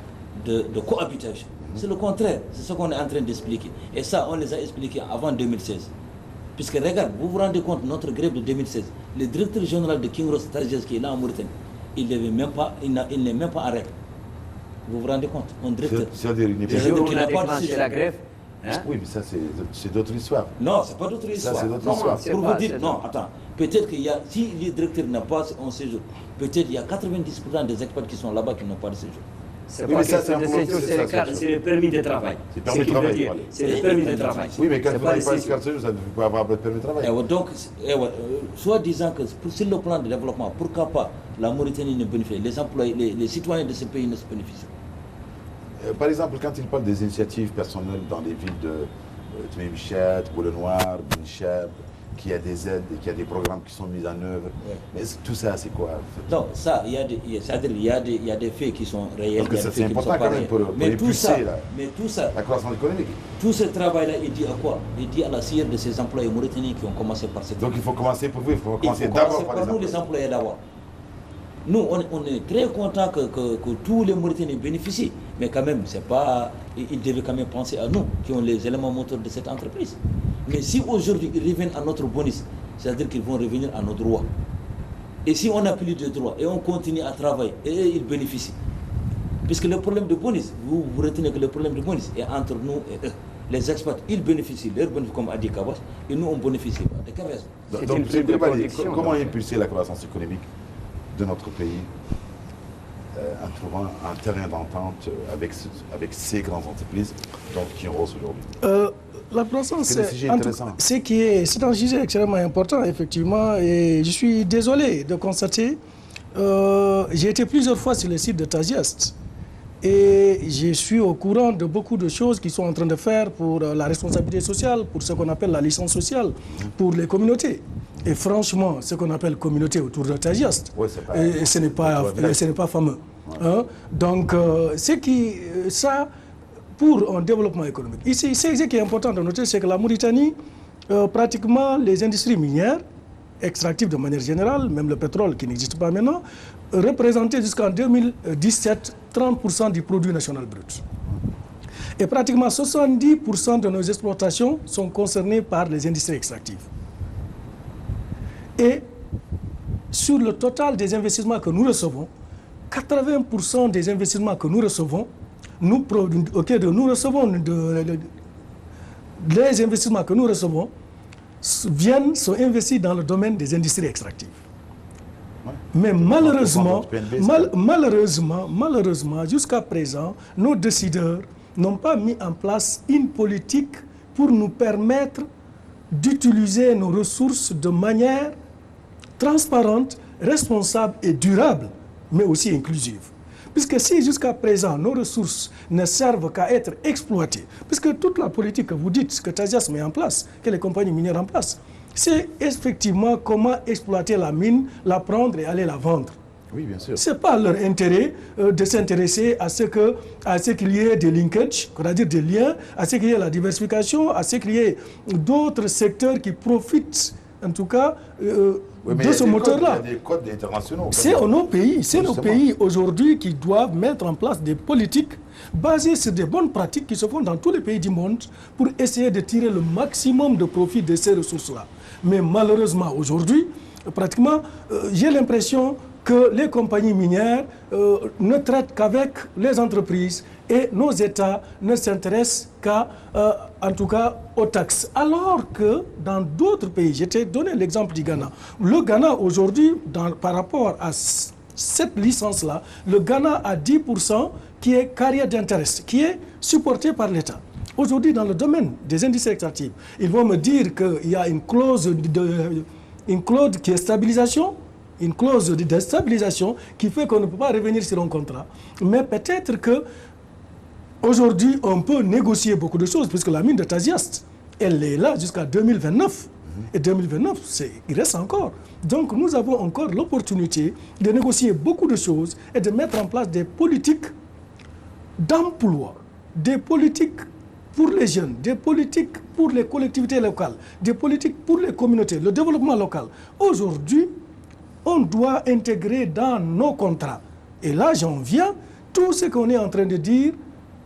de cohabitation. C'est le contraire, c'est ce qu'on est en train d'expliquer. Et ça, on les a expliqués avant 2016. Puisque regarde, vous vous rendez compte, notre grève de 2016, le directeur général de KINROS Tajias qui est là en Mauritanie, il n'est même pas en règle. Vous vous rendez compte? C'est-à-dire, il n'est pas déclenché la grève. Hein? Oui, mais ça, c'est d'autres histoires. Non, c'est pas d'autres histoires. Ça, c'est d'autres histoires. Pour vous dire, non, attends. Peut-être qu'il y a, si le directeur n'a pas un séjour, peut-être il y a 90% des experts qui sont là-bas qui n'ont pas de séjour. C'est pas ça, c'est le permis de travail. C'est le permis de travail. C'est le permis de travail. Oui, mais quand vous n'avez pas de séjour, ça ne peut pas avoir de permis de travail. Donc, soit disant que sur le plan de développement, pourquoi pas la Mauritanie ne bénéficie, les employés, les citoyens de ce pays ne se bénéficient. Par exemple, quand il parle des initiatives personnelles dans les villes de Tmemichet, Boule-Noir, Binchab, qu'il y a des aides, qu'il y a des programmes qui sont mis en œuvre, mais tout ça, c'est quoi? Non, ça, il y a des faits qui sont réels. Parce que c'est important quand même pour impulser la croissance économique. Tout ce travail-là, il dit à quoi? Il dit à la cire de ces employés mauritaniens qui ont commencé par cette... Donc il faut commencer pour vous, il faut commencer d'abord par nous, les employés d'abord. Nous, on est très contents que tous les Mauritaniens bénéficient, mais quand même, c'est pas, ils devaient quand même penser à nous, qui ont les éléments moteurs de cette entreprise. Mais si aujourd'hui ils reviennent à notre bonus, c'est-à-dire qu'ils vont revenir à nos droits. Et si on n'a plus de droits et on continue à travailler, et ils bénéficient. Puisque le problème de bonus, vous retenez que le problème de bonus est entre nous et eux. Les experts, ils bénéficient, leur bénéfice, comme a dit Kawas, et nous, on bénéficie pas. De quelle raison? Comment impulser la croissance économique de notre pays en trouvant un terrain d'entente avec ces grandes entreprises qui ont aujourd'hui? La croissance, c'est un sujet extrêmement important, effectivement, et je suis désolé de constater, j'ai été plusieurs fois sur le site de Tajiast, et je suis au courant de beaucoup de choses qu'ils sont en train de faire pour la responsabilité sociale, pour ce qu'on appelle la licence sociale, pour les communautés. Et franchement, ce qu'on appelle communauté autour de Tagiast, ce n'est pas fameux. Hein? Donc, ça, pour un développement économique. Ici, ce qui est important de noter, c'est que la Mauritanie, pratiquement les industries minières, extractives de manière générale, même le pétrole qui n'existe pas maintenant, représentaient jusqu'en 2017 30% du produit national brut. Et pratiquement 70% de nos exploitations sont concernées par les industries extractives. Et sur le total des investissements que nous recevons, 80% des investissements que nous recevons, les investissements que nous recevons sont investis dans le domaine des industries extractives. Ouais. Mais malheureusement, jusqu'à présent, nos décideurs n'ont pas mis en place une politique pour nous permettre d'utiliser nos ressources de manière transparente, responsable et durable, mais aussi inclusive. Puisque si jusqu'à présent nos ressources ne servent qu'à être exploitées, puisque toute la politique que vous dites, que Tagiast met en place, que les compagnies minières en place, c'est effectivement comment exploiter la mine, la prendre et aller la vendre. Oui, bien sûr. Ce n'est pas leur intérêt de s'intéresser à ce qu'il y ait des linkages, c'est-à-dire des liens, à ce qu'il y ait la diversification, à ce qu'il y ait d'autres secteurs qui profitent, en tout cas, de ce moteur-là. Il y a des codes internationaux. C'est nos pays aujourd'hui qui doivent mettre en place des politiques basées sur des bonnes pratiques qui se font dans tous les pays du monde pour essayer de tirer le maximum de profit de ces ressources-là. Mais malheureusement, aujourd'hui, pratiquement, j'ai l'impression que les compagnies minières ne traitent qu'avec les entreprises et nos États ne s'intéressent qu'à, en tout cas, aux taxes. Alors que dans d'autres pays, je t'ai donné l'exemple du Ghana. Le Ghana aujourd'hui, par rapport à cette licence-là, le Ghana a 10% qui est carrière d'intérêt, qui est supporté par l'État. Aujourd'hui, dans le domaine des industries extractives, ils vont me dire qu'il y a une clause qui est stabilisation, une clause de déstabilisation qui fait qu'on ne peut pas revenir sur un contrat. Mais peut-être que aujourd'hui, on peut négocier beaucoup de choses, puisque la mine de Tagiast, elle est là jusqu'à 2029. Et 2029, il reste encore. Donc nous avons encore l'opportunité de négocier beaucoup de choses et de mettre en place des politiques d'emploi, des politiques pour les jeunes, des politiques pour les collectivités locales, des politiques pour les communautés, le développement local. Aujourd'hui, on doit intégrer dans nos contrats. Et là, j'en viens, tout ce qu'on est en train de dire,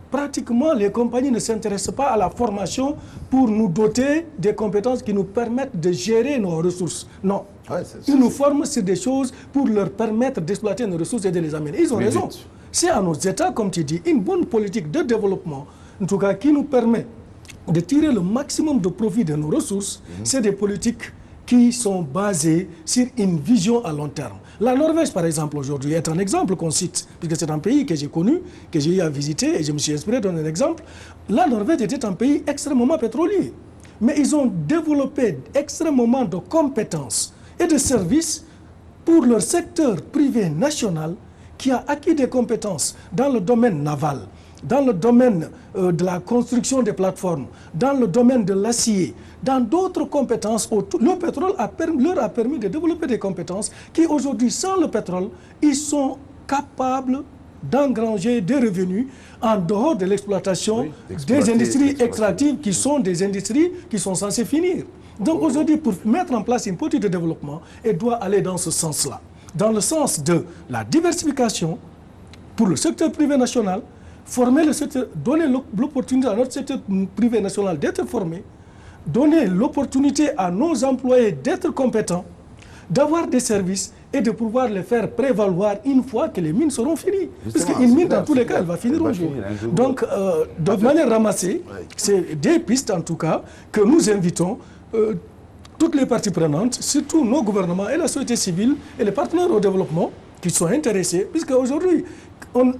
pratiquement, les compagnies ne s'intéressent pas à la formation pour nous doter des compétences qui nous permettent de gérer nos ressources. Non. Ouais, ils nous forment sur des choses pour leur permettre d'exploiter nos ressources et de les amener. Ils ont raison. C'est à nos États, comme tu dis, une bonne politique de développement, en tout cas, qui nous permet de tirer le maximum de profit de nos ressources. C'est des politiques qui sont basées sur une vision à long terme. La Norvège, par exemple, aujourd'hui, est un exemple qu'on cite, puisque c'est un pays que j'ai connu, que j'ai eu à visiter, et je me suis inspiré d'un exemple. La Norvège était un pays extrêmement pétrolier, mais ils ont développé extrêmement de compétences et de services pour leur secteur privé national qui a acquis des compétences dans le domaine naval, dans le domaine de la construction des plateformes, dans le domaine de l'acier, dans d'autres compétences. Le pétrole leur a permis de développer des compétences qui aujourd'hui, sans le pétrole, ils sont capables d'engranger des revenus en dehors de l'exploitation des industries extractives qui sont des industries qui sont censées finir. Donc aujourd'hui, pour mettre en place une politique de développement, elle doit aller dans ce sens-là, dans le sens de la diversification pour le secteur privé national, former le secteur, donner l'opportunité à notre secteur privé national d'être formé, donner l'opportunité à nos employés d'être compétents, d'avoir des services et de pouvoir les faire prévaloir une fois que les mines seront finies. Parce qu'une mine, dans tous les cas, elle va finir un jour. Donc, de manière ramassée, c'est des pistes, en tout cas, que nous invitons toutes les parties prenantes, surtout nos gouvernements et la société civile et les partenaires au développement qui sont intéressés, puisque aujourd'hui,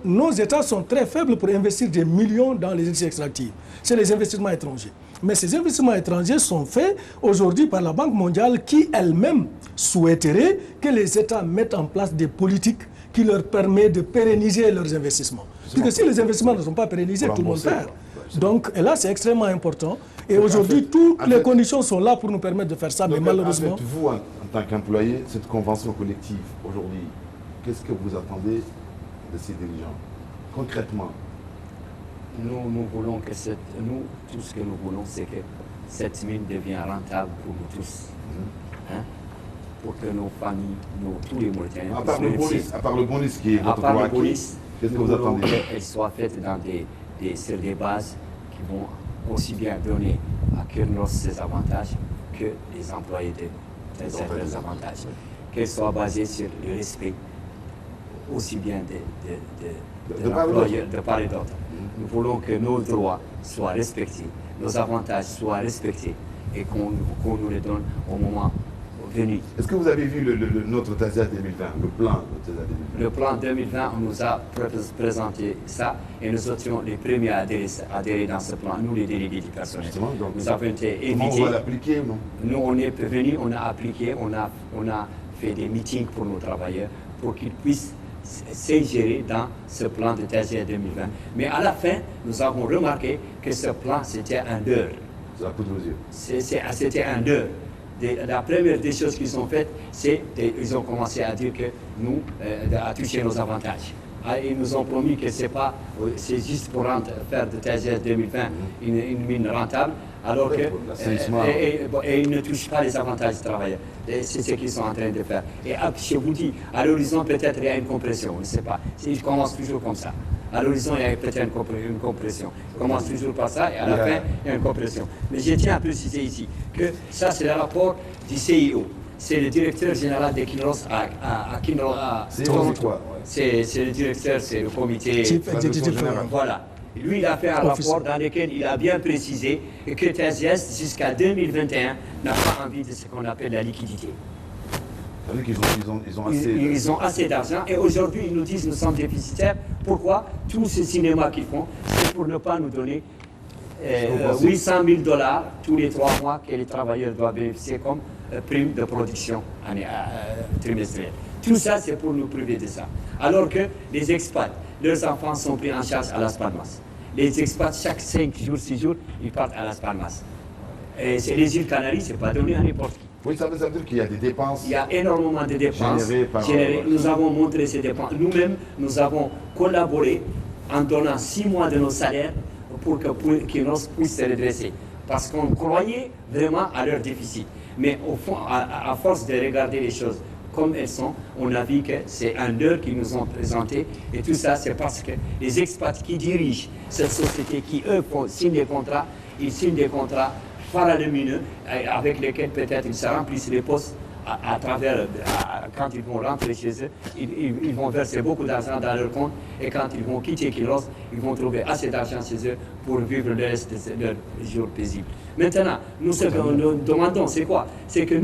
nos États sont très faibles pour investir des millions dans les industries extractives. C'est les investissements étrangers. Mais ces investissements étrangers sont faits aujourd'hui par la Banque mondiale qui elle-même souhaiterait que les États mettent en place des politiques qui leur permettent de pérenniser leurs investissements. Parce que si les investissements ne sont pas pérennisés, tout le monde perd. Donc, et là, c'est extrêmement important. Et aujourd'hui, toutes les conditions sont là pour nous permettre de faire ça, mais malheureusement... En fait, vous, en tant qu'employé, cette convention collective, aujourd'hui, qu'est-ce que vous attendez de ces dirigeants, concrètement? Nous voulons que tout ce que nous voulons, c'est que cette mine devienne rentable pour nous tous. Hein? Pour que nos familles, tous les Mauritaniens... À part le bonus qui est votre droit acquis, qu'est-ce que vous attendez? Qu'elle soit faite sur des bases qui vont aussi bien donner à Kurnos ses avantages que les employés de leurs avantages. Qu'elle soit basée sur le respect aussi bien de l'employeur, de part et d'autre. Nous voulons que nos droits soient respectés, nos avantages soient respectés et qu'on nous les donne au moment venu. Est-ce que vous avez vu notre TASIAS 2020, le plan de TASIAS 2020? Le plan 2020, on nous a présenté ça et nous étions les premiers à adhérer dans ce plan, nous les délégués du personnel. Donc, nous avons été invités. Comment on va l'appliquer ou non? Nous, on est venus, on a appliqué, on a fait des meetings pour nos travailleurs pour qu'ils puissent s'ingérer dans ce plan de TASIAS 2020. Mais à la fin, nous avons remarqué que ce plan, c'était un leurre. C'est la poudre aux yeux. C'était un leurre. La première des choses qu'ils ont faites, c'est qu'ils ont commencé à dire que nous, à toucher nos avantages. Ils nous ont promis que c'est juste pour faire de TASIAS 2020 une mine rentable, alors que et ils ne touchent pas les avantages des travailleurs. C'est ce qu'ils sont en train de faire. Et je vous dis, à l'horizon, peut-être il y a une compression, on ne sait pas. Ils commencent toujours comme ça. À l'horizon, il y a peut-être une compression. On commence toujours par ça et à la fin, il y a une compression. Mais je tiens à préciser ici que ça, c'est le rapport du CIO. C'est le directeur général des Kinross à Toronto. C'est le directeur, c'est le comité. Voilà. Lui, il a fait un rapport dans lequel il a bien précisé que TASIAS, jusqu'à 2021, n'a pas envie de ce qu'on appelle la liquidité. Ils ont assez d'argent et aujourd'hui ils nous disent nous sommes déficitaires. Pourquoi? Tout ce cinéma qu'ils font, c'est pour ne pas nous donner 800 000 $ tous les 3 mois que les travailleurs doivent bénéficier comme prime de production trimestrielle. Tout ça, c'est pour nous priver de ça. Alors que les expats, leurs enfants sont pris en charge à Las Palmas. Les expats, chaque 5 jours, 6 jours, ils partent à Las Palmas. Et c'est les îles Canaries, ce n'est pas donné à n'importe qui. Oui, ça veut dire qu'il y a des dépenses. Il y a énormément de dépenses générées. Nous avons montré ces dépenses. Nous-mêmes, nous avons collaboré en donnant 6 mois de nos salaires pour qu'ils puissent se redresser. Parce qu'on croyait vraiment à leur déficit. Mais au fond, à force de regarder les choses comme elles sont, on a vu que c'est un leurre qu'ils nous ont présenté. Et tout ça, c'est parce que les expats qui dirigent cette société, qui eux signent des contrats, ils signent des contrats faramineux avec lesquels peut-être ils se remplissent les postes à travers, quand ils vont rentrer chez eux, ils vont verser beaucoup d'argent dans leur compte et quand ils vont quitter Kinross, ils vont trouver assez d'argent chez eux pour vivre le reste de leur jour paisible. Maintenant, nous, ce que nous demandons, c'est quoi? C'est que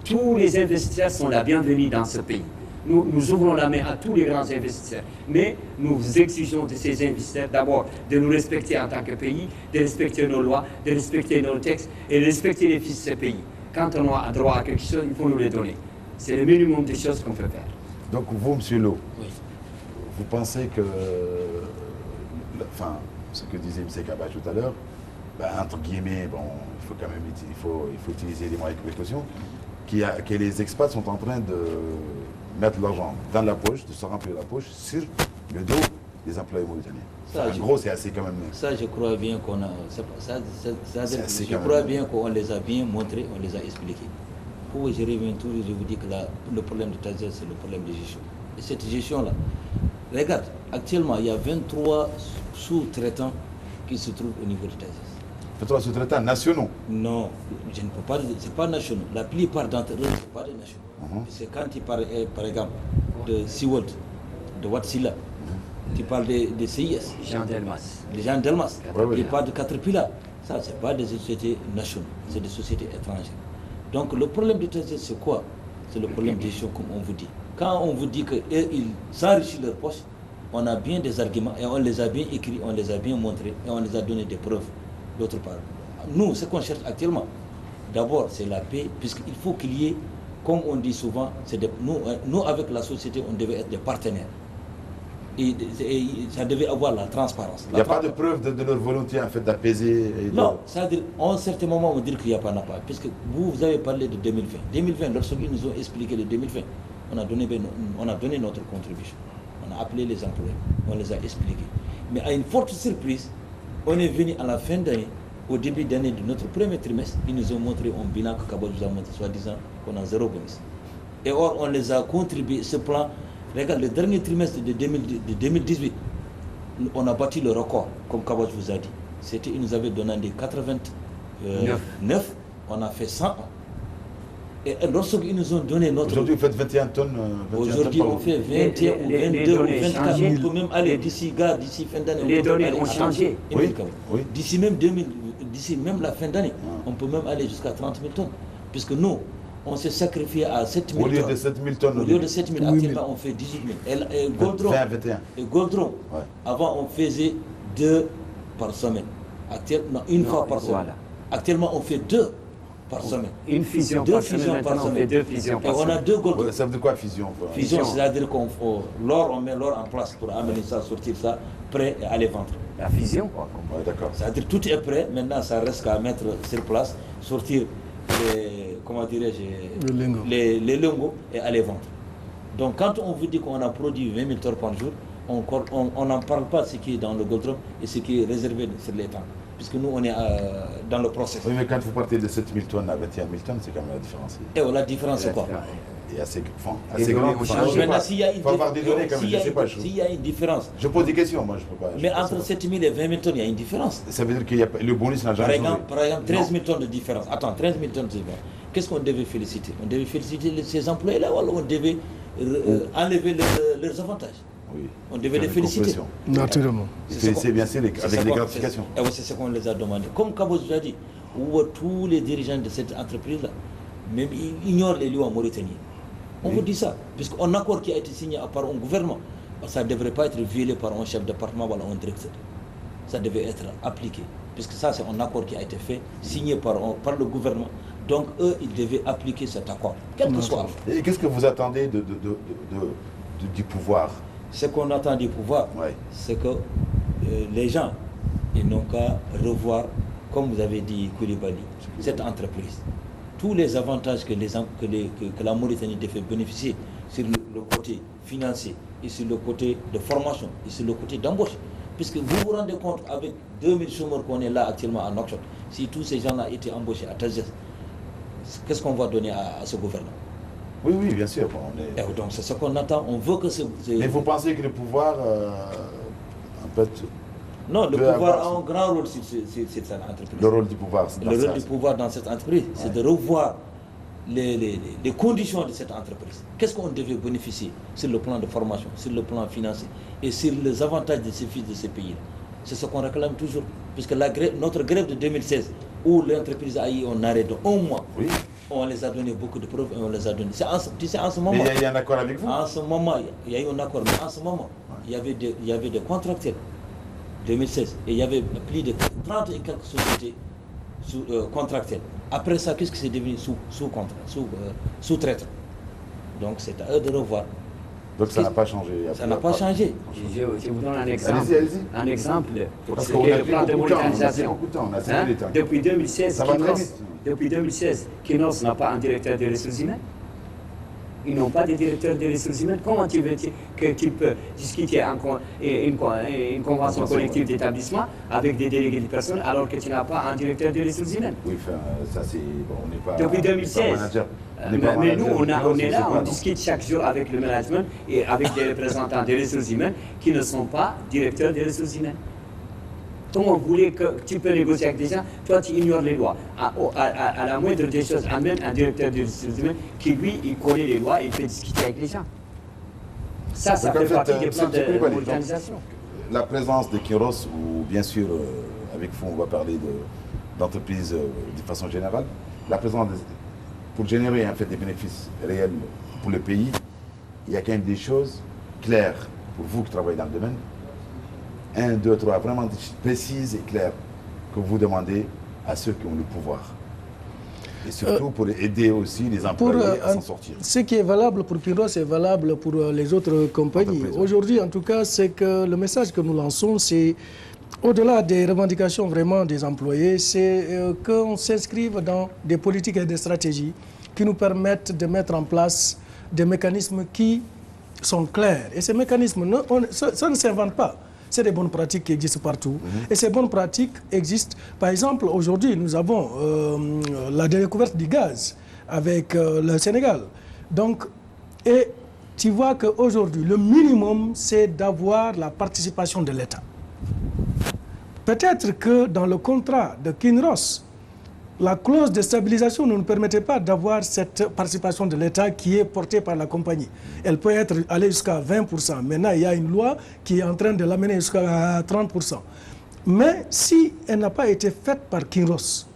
tous les investisseurs sont la bienvenue dans ce pays. Nous ouvrons la main à tous les grands investisseurs. Mais nous exigeons de ces investisseurs d'abord de nous respecter en tant que pays, de respecter nos lois, de respecter nos textes et de respecter les fils de ce pays. Quand on a droit à quelque chose, il faut nous les donner. C'est le minimum des choses qu'on peut faire. Donc vous, M. Lo, Oui. vous pensez que, ce que disait M. Kaba tout à l'heure, entre guillemets, bon, il faut quand même il faut utiliser les moyens de précaution, que les expats sont en train de mettre l'argent dans la poche, de se remplir la poche sur le dos des employés mauritaniens. En gros, c'est assez quand même. Ça, je crois bien qu'on a. Je crois bien qu'on les a bien montrés, on les a expliqués. Pour je reviens toujours, je vous dis que le problème de TASIAS, c'est le problème de gestion. Et cette gestion-là, regarde, actuellement, il y a 23 sous-traitants qui se trouvent au niveau de TASIAS. 23 sous-traitants nationaux? Non, je ne peux pas dire, c'est pas national. La plupart d'entre eux ne sont pas des nationaux. C'est quand il parle, par exemple, de SeaWorld, de Watsila, tu parles de CIS. Jean Delmas. Les gens Delmas. Oui. Tu parles de Caterpillar. Ça, ce n'est pas des sociétés nationales, c'est des sociétés étrangères. Donc le problème de TASIAS, c'est quoi? C'est le problème des choses, comme on vous dit. Quand on vous dit qu'ils s'enrichissent leur poste, on a bien des arguments et on les a bien écrits, on les a bien montrés et on les a donné des preuves. D'autre part, nous, ce qu'on cherche actuellement, d'abord, c'est la paix, puisqu'il faut qu'il y ait, comme on dit souvent, nous, avec la société, on devait être des partenaires. Et ça devait avoir la transparence. Il n'y a pas de preuve de leur volonté en fait d'apaiser. Non, c'est-à-dire, à un certain moment, on dit qu'il n'y a pas d'appel. Puisque vous avez parlé de 2020. 2020, lorsqu'ils nous ont expliqué le 2020, on a donné notre contribution. On a appelé les employés, on les a expliqués. Mais à une forte surprise, on est venu à la fin d'année, au début d'année de notre premier trimestre, ils nous ont montré un bilan que Kabo nous a montré, soi-disant qu'on a 0 bonus. Et or, on les a contribué, ce plan, regarde, le dernier trimestre de 2018, on a battu le record, comme Kabo vous a dit. C'était, ils nous avaient donné des 89, on a fait 100. Et lorsqu'ils nous ont donné notre... Aujourd'hui, vous faites 21 tonnes. Aujourd'hui, on fait 21 ou 22 ou 24. On peut même aller d'ici fin d'année. Les données ont changé. Oui. D'ici même la fin d'année, on peut même aller jusqu'à 30 000 tonnes. Puisque nous, on s'est sacrifié à 7 000 tonnes. Au lieu de 7 000 tonnes. Au lieu de 7 000, actuellement, on fait 18 000. Et Goldron, avant, on faisait 2 par semaine. Actuellement, une fois par semaine. Voilà. Actuellement, on fait 2 par semaine. Une fusion deux par fusions semaine. par semaine. 2 fusions par semaine. Et on a 2 Goldron. Ouais, ça veut dire quoi fusion? Fusion, c'est-à-dire qu'on met l'or en place pour amener ça, sortir ça, prêt à aller vendre. La fusion, quoi. Ouais, d'accord. C'est-à-dire tout est prêt, maintenant ça reste qu'à mettre sur place, sortir les lingos et aller vendre. Donc quand on vous dit qu'on a produit 20 000 tonnes par jour, on n'en parle pas de ce qui est dans le Goldron et ce qui est réservé sur les temps. Puisque nous, on est dans le processus. Oui, mais quand vous partez de 7 000 tonnes à 21 000 tonnes, c'est quand même la différence. Et la différence, c'est quoi? Et assez grand. Maintenant, s'il y a une s'il y a une différence. Je pose des questions, moi, je peux pas. Mais entre 7 000 et 20 000 tonnes, il y a une différence. Ça veut dire que le bonus n'a jamais changé. Par exemple, 13 000 tonnes de différence. Attends, 13 000 tonnes de différence. Qu'est-ce qu'on devait féliciter? On devait féliciter ces employés-là ou on devait enlever leurs avantages? Oui. On devait les féliciter. Naturellement. C'est bien sûr avec les gratifications. C'est ce qu'on les a demandé. Comme Kabo vous a dit, tous les dirigeants de cette entreprise-là, même ils ignorent les lois mauritaniennes. On vous dit ça, puisqu'un accord qui a été signé par un gouvernement, ça ne devrait pas être violé par un chef de département ou un directeur. Ça devait être appliqué, puisque ça c'est un accord qui a été fait, signé par le gouvernement. Donc eux, ils devaient appliquer cet accord, quel que soit. Et qu'est-ce que vous attendez du pouvoir? Ce qu'on attend du pouvoir, c'est que les gens, ils n'ont qu'à revoir, comme vous avez dit Koulibaly, cette entreprise. Tous les avantages que la Mauritanie devait bénéficier sur le côté financier, et sur le côté de formation, et sur le côté d'embauche. Puisque vous vous rendez compte, avec 2000 chômeurs qu'on est là actuellement à Nouakchott, si tous ces gens-là étaient embauchés à Tazias, qu'est-ce qu'on va donner à ce gouvernement? Oui, bien sûr. Donc c'est ce qu'on attend. On veut que Mais vous pensez que le pouvoir, en fait... Non, le pouvoir a un grand rôle sur cette entreprise. Le rôle du pouvoir, dans cette entreprise, c'est de revoir les conditions de cette entreprise. Qu'est-ce qu'on devait bénéficier sur le plan de formation, sur le plan financier et sur les avantages de ces fils de ces pays-là. C'est ce qu'on réclame toujours. Puisque notre grève de 2016, où l'entreprise a eu un arrêt de 1 mois, on les a donné beaucoup de preuves et on les a donné. Tu sais, en ce moment... Mais il y a un accord avec vous? En ce moment, il y a eu un accord. Mais en ce moment, il y avait des contractuels. 2016. Et il y avait plus de 30 et quelques sociétés contractuelles. Après ça, qu'est-ce que c'est devenu sous-traitant? Donc c'est à eux de revoir. Donc ça n'a pas changé? Ça n'a pas changé. Je vous donne un exemple. Allez-y. Un exemple. Parce qu'on a pris beaucoup de temps. Depuis 2016, Kinos n'a pas un directeur des ressources humaines. Ils n'ont pas de directeur des ressources humaines. Comment tu veux que tu peux discuter une convention collective d'établissement avec des délégués de personnes alors que tu n'as pas un directeur des ressources humaines? Oui, ça c'est... Bon, on n'est pas... Depuis 2016. Mais nous, on est là, on discute chaque jour avec le management et avec des représentants des ressources humaines qui ne sont pas directeurs des ressources humaines. Comment vous voulez que tu peux négocier avec des gens? Toi, tu ignores les lois. À la moindre des choses, amène un directeur des ressources humaines qui, lui, il connaît les lois et il peut discuter avec les gens. Ça fait partie des plans de l'organisation. La présence de Kiros, ou bien sûr, avec vous, on va parler d'entreprises de façon générale, la présence pour générer en fait des bénéfices réels pour le pays, il y a quand même des choses claires pour vous qui travaillez dans le domaine. 1, 2, 3, vraiment précises et claires que vous demandez à ceux qui ont le pouvoir. Et surtout pour aider aussi les employés à s'en sortir. Ce qui est valable pour Kinross est valable pour les autres compagnies. Aujourd'hui, en tout cas, c'est que le message que nous lançons, c'est au-delà des revendications vraiment des employés, c'est qu'on s'inscrive dans des politiques et des stratégies qui nous permettent de mettre en place des mécanismes qui sont clairs. Et ces mécanismes, ça ne s'invente pas. C'est des bonnes pratiques qui existent partout. Et ces bonnes pratiques existent. Par exemple, aujourd'hui, nous avons la découverte du gaz avec le Sénégal. Donc, et tu vois qu'aujourd'hui, le minimum, c'est d'avoir la participation de l'État. Peut-être que dans le contrat de Kinross, la clause de stabilisation ne nous permettait pas d'avoir cette participation de l'État qui est portée par la compagnie. Elle peut aller jusqu'à 20%. Maintenant, il y a une loi qui est en train de l'amener jusqu'à 30%. Mais si elle n'a pas été faite par Kinross,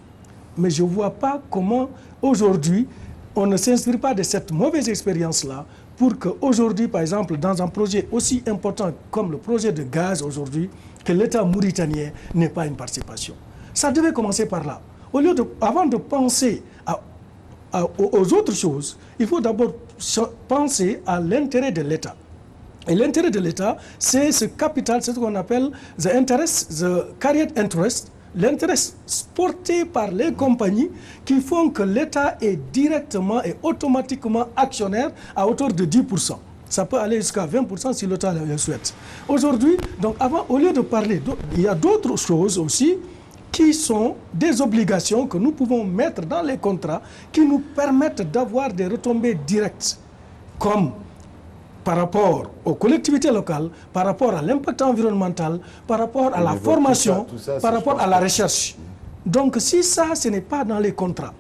mais je ne vois pas comment aujourd'hui on ne s'inspire pas de cette mauvaise expérience-là pour qu'aujourd'hui, par exemple, dans un projet aussi important comme le projet de gaz aujourd'hui, que l'État mauritanien n'ait pas une participation. Ça devait commencer par là. Avant de penser aux autres choses, il faut d'abord penser à l'intérêt de l'État. Et l'intérêt de l'État, c'est ce capital, c'est ce qu'on appelle the carried interest, l'intérêt porté par les compagnies qui font que l'État est directement et automatiquement actionnaire à hauteur de 10%. Ça peut aller jusqu'à 20% si l'État le souhaite. Aujourd'hui, donc au lieu de parler, il y a d'autres choses aussi qui sont des obligations que nous pouvons mettre dans les contrats qui nous permettent d'avoir des retombées directes, comme par rapport aux collectivités locales, par rapport à l'impact environnemental, par rapport à la formation, par rapport à la recherche. Donc si ça, ce n'est pas dans les contrats,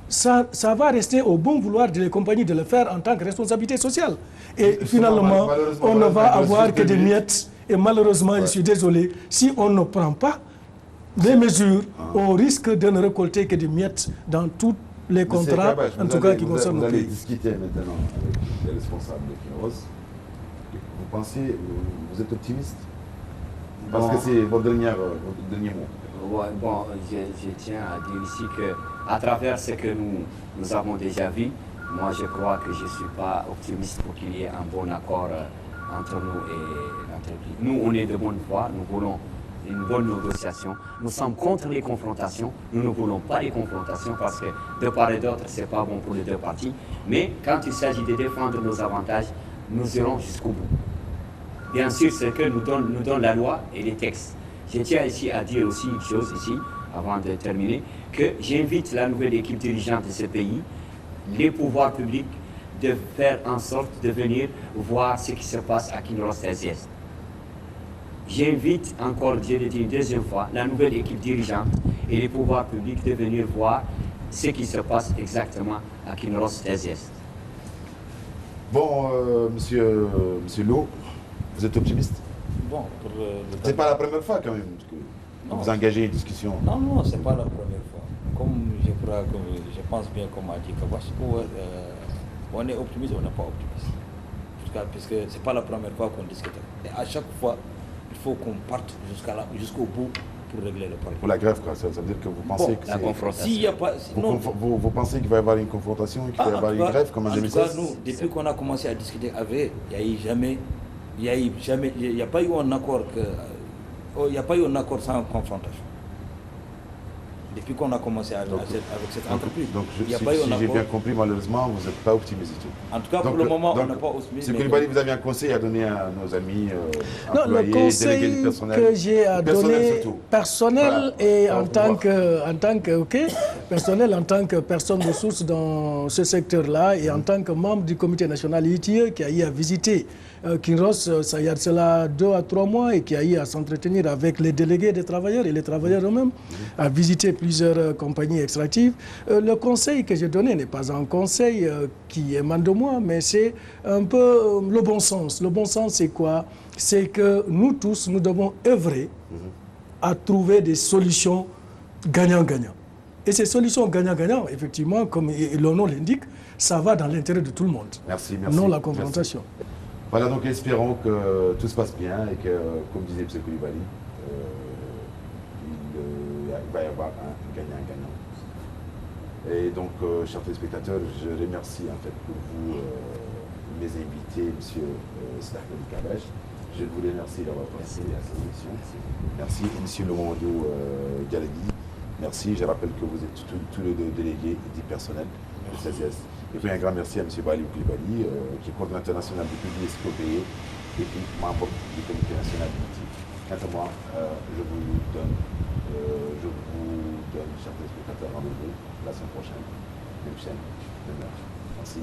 ça va rester au bon vouloir des compagnies de le faire en tant que responsabilité sociale. Et finalement, on ne va avoir que des miettes. Et malheureusement, je suis désolé, si on ne prend pas des mesures, on risque de ne récolter que des miettes dans tous les contrats, en tout cas qui concernent nos pays. Vous allez discuter maintenant avec les responsables de Kinross. Vous pensez, vous êtes optimiste? Parce que c'est votre dernier mot. Ouais, bon, je tiens à dire ici qu'à travers ce que nous avons déjà vu, moi je crois que je ne suis pas optimiste pour qu'il y ait un bon accord entre nous et l'entreprise. Nous, on est de bonne foi, nous voulons une bonne négociation. Nous sommes contre les confrontations. Nous ne voulons pas les confrontations parce que de part et d'autre, ce n'est pas bon pour les deux parties. Mais quand il s'agit de défendre nos avantages, nous irons jusqu'au bout. Bien sûr, ce que nous donne la loi et les textes. Je tiens ici à dire aussi une chose ici, avant de terminer, que j'invite la nouvelle équipe dirigeante de ce pays, les pouvoirs publics, de faire en sorte de venir voir ce qui se passe à Kinross SGS. J'invite encore, je le dis une deuxième fois, la nouvelle équipe dirigeante et les pouvoirs publics de venir voir ce qui se passe exactement à Kinross SGS. Bon, monsieur Lo, vous êtes optimiste? Bon, c'est pas la première fois quand même que vous engagez une discussion. Non, c'est pas la première fois. Comme je pense bien, comme a dit Kabash, on est optimiste ou on n'est pas optimiste. En tout cas, puisque c'est pas la première fois qu'on discute. Et à chaque fois, il faut qu'on parte jusqu'au bout pour régler le problème. Pour la grève, quoi. Ça veut dire que vous pensez que la confrontation. S'il y a pas, vous pensez qu'il va y avoir une confrontation et qu'il va y avoir une grève comme en 2016? En tout cas, nous, depuis qu'on a commencé à discuter avec, il n'y a pas eu un accord sans confrontation. Depuis qu'on a commencé avec cette entreprise. Donc, si j'ai bien compris, malheureusement, vous n'êtes pas optimiste du tout. En tout cas, pour le moment, on n'a pas optimiste. M. Koulibaly, vous avez un conseil à donner à nos amis employés, le conseil délégués du personnel, que j'ai à donner personnel et en tant que personne ressource dans ce secteur-là et en tant que membre du comité national ITIE qui a eu à visiter Kinross, il y a cela 2 à 3 mois et qui a eu à s'entretenir avec les délégués des travailleurs et les travailleurs eux-mêmes, à visiter plusieurs compagnies extractives. Le conseil que j'ai donné n'est pas un conseil qui émane de moi, mais c'est un peu le bon sens. Le bon sens, c'est quoi? C'est que nous tous, nous devons œuvrer à trouver des solutions gagnant-gagnant. Et ces solutions gagnant-gagnant, effectivement, comme le nom l'indique, ça va dans l'intérêt de tout le monde. Merci. Non la confrontation. Merci. Voilà, donc espérons que tout se passe bien et que, comme disait M. Koulibaly, il va y avoir un gagnant-gagnant. Et donc, chers téléspectateurs, je remercie en fait pour vous, mes invités, M. Slahbeli Kabash. Je vous remercie d'avoir participé à cette émission. Merci, M. Lomondou Dialagui. Merci, je rappelle que vous êtes tous les deux délégués du personnel de CESES. Et puis un grand merci à M. Bali Koulibaly, qui est coordinateur national du public SCOPE et puis membre du comité national d'ITI. Quant à moi, je vous donne, chers téléspectateurs, rendez-vous la semaine prochaine, même chaîne, même heure. Merci.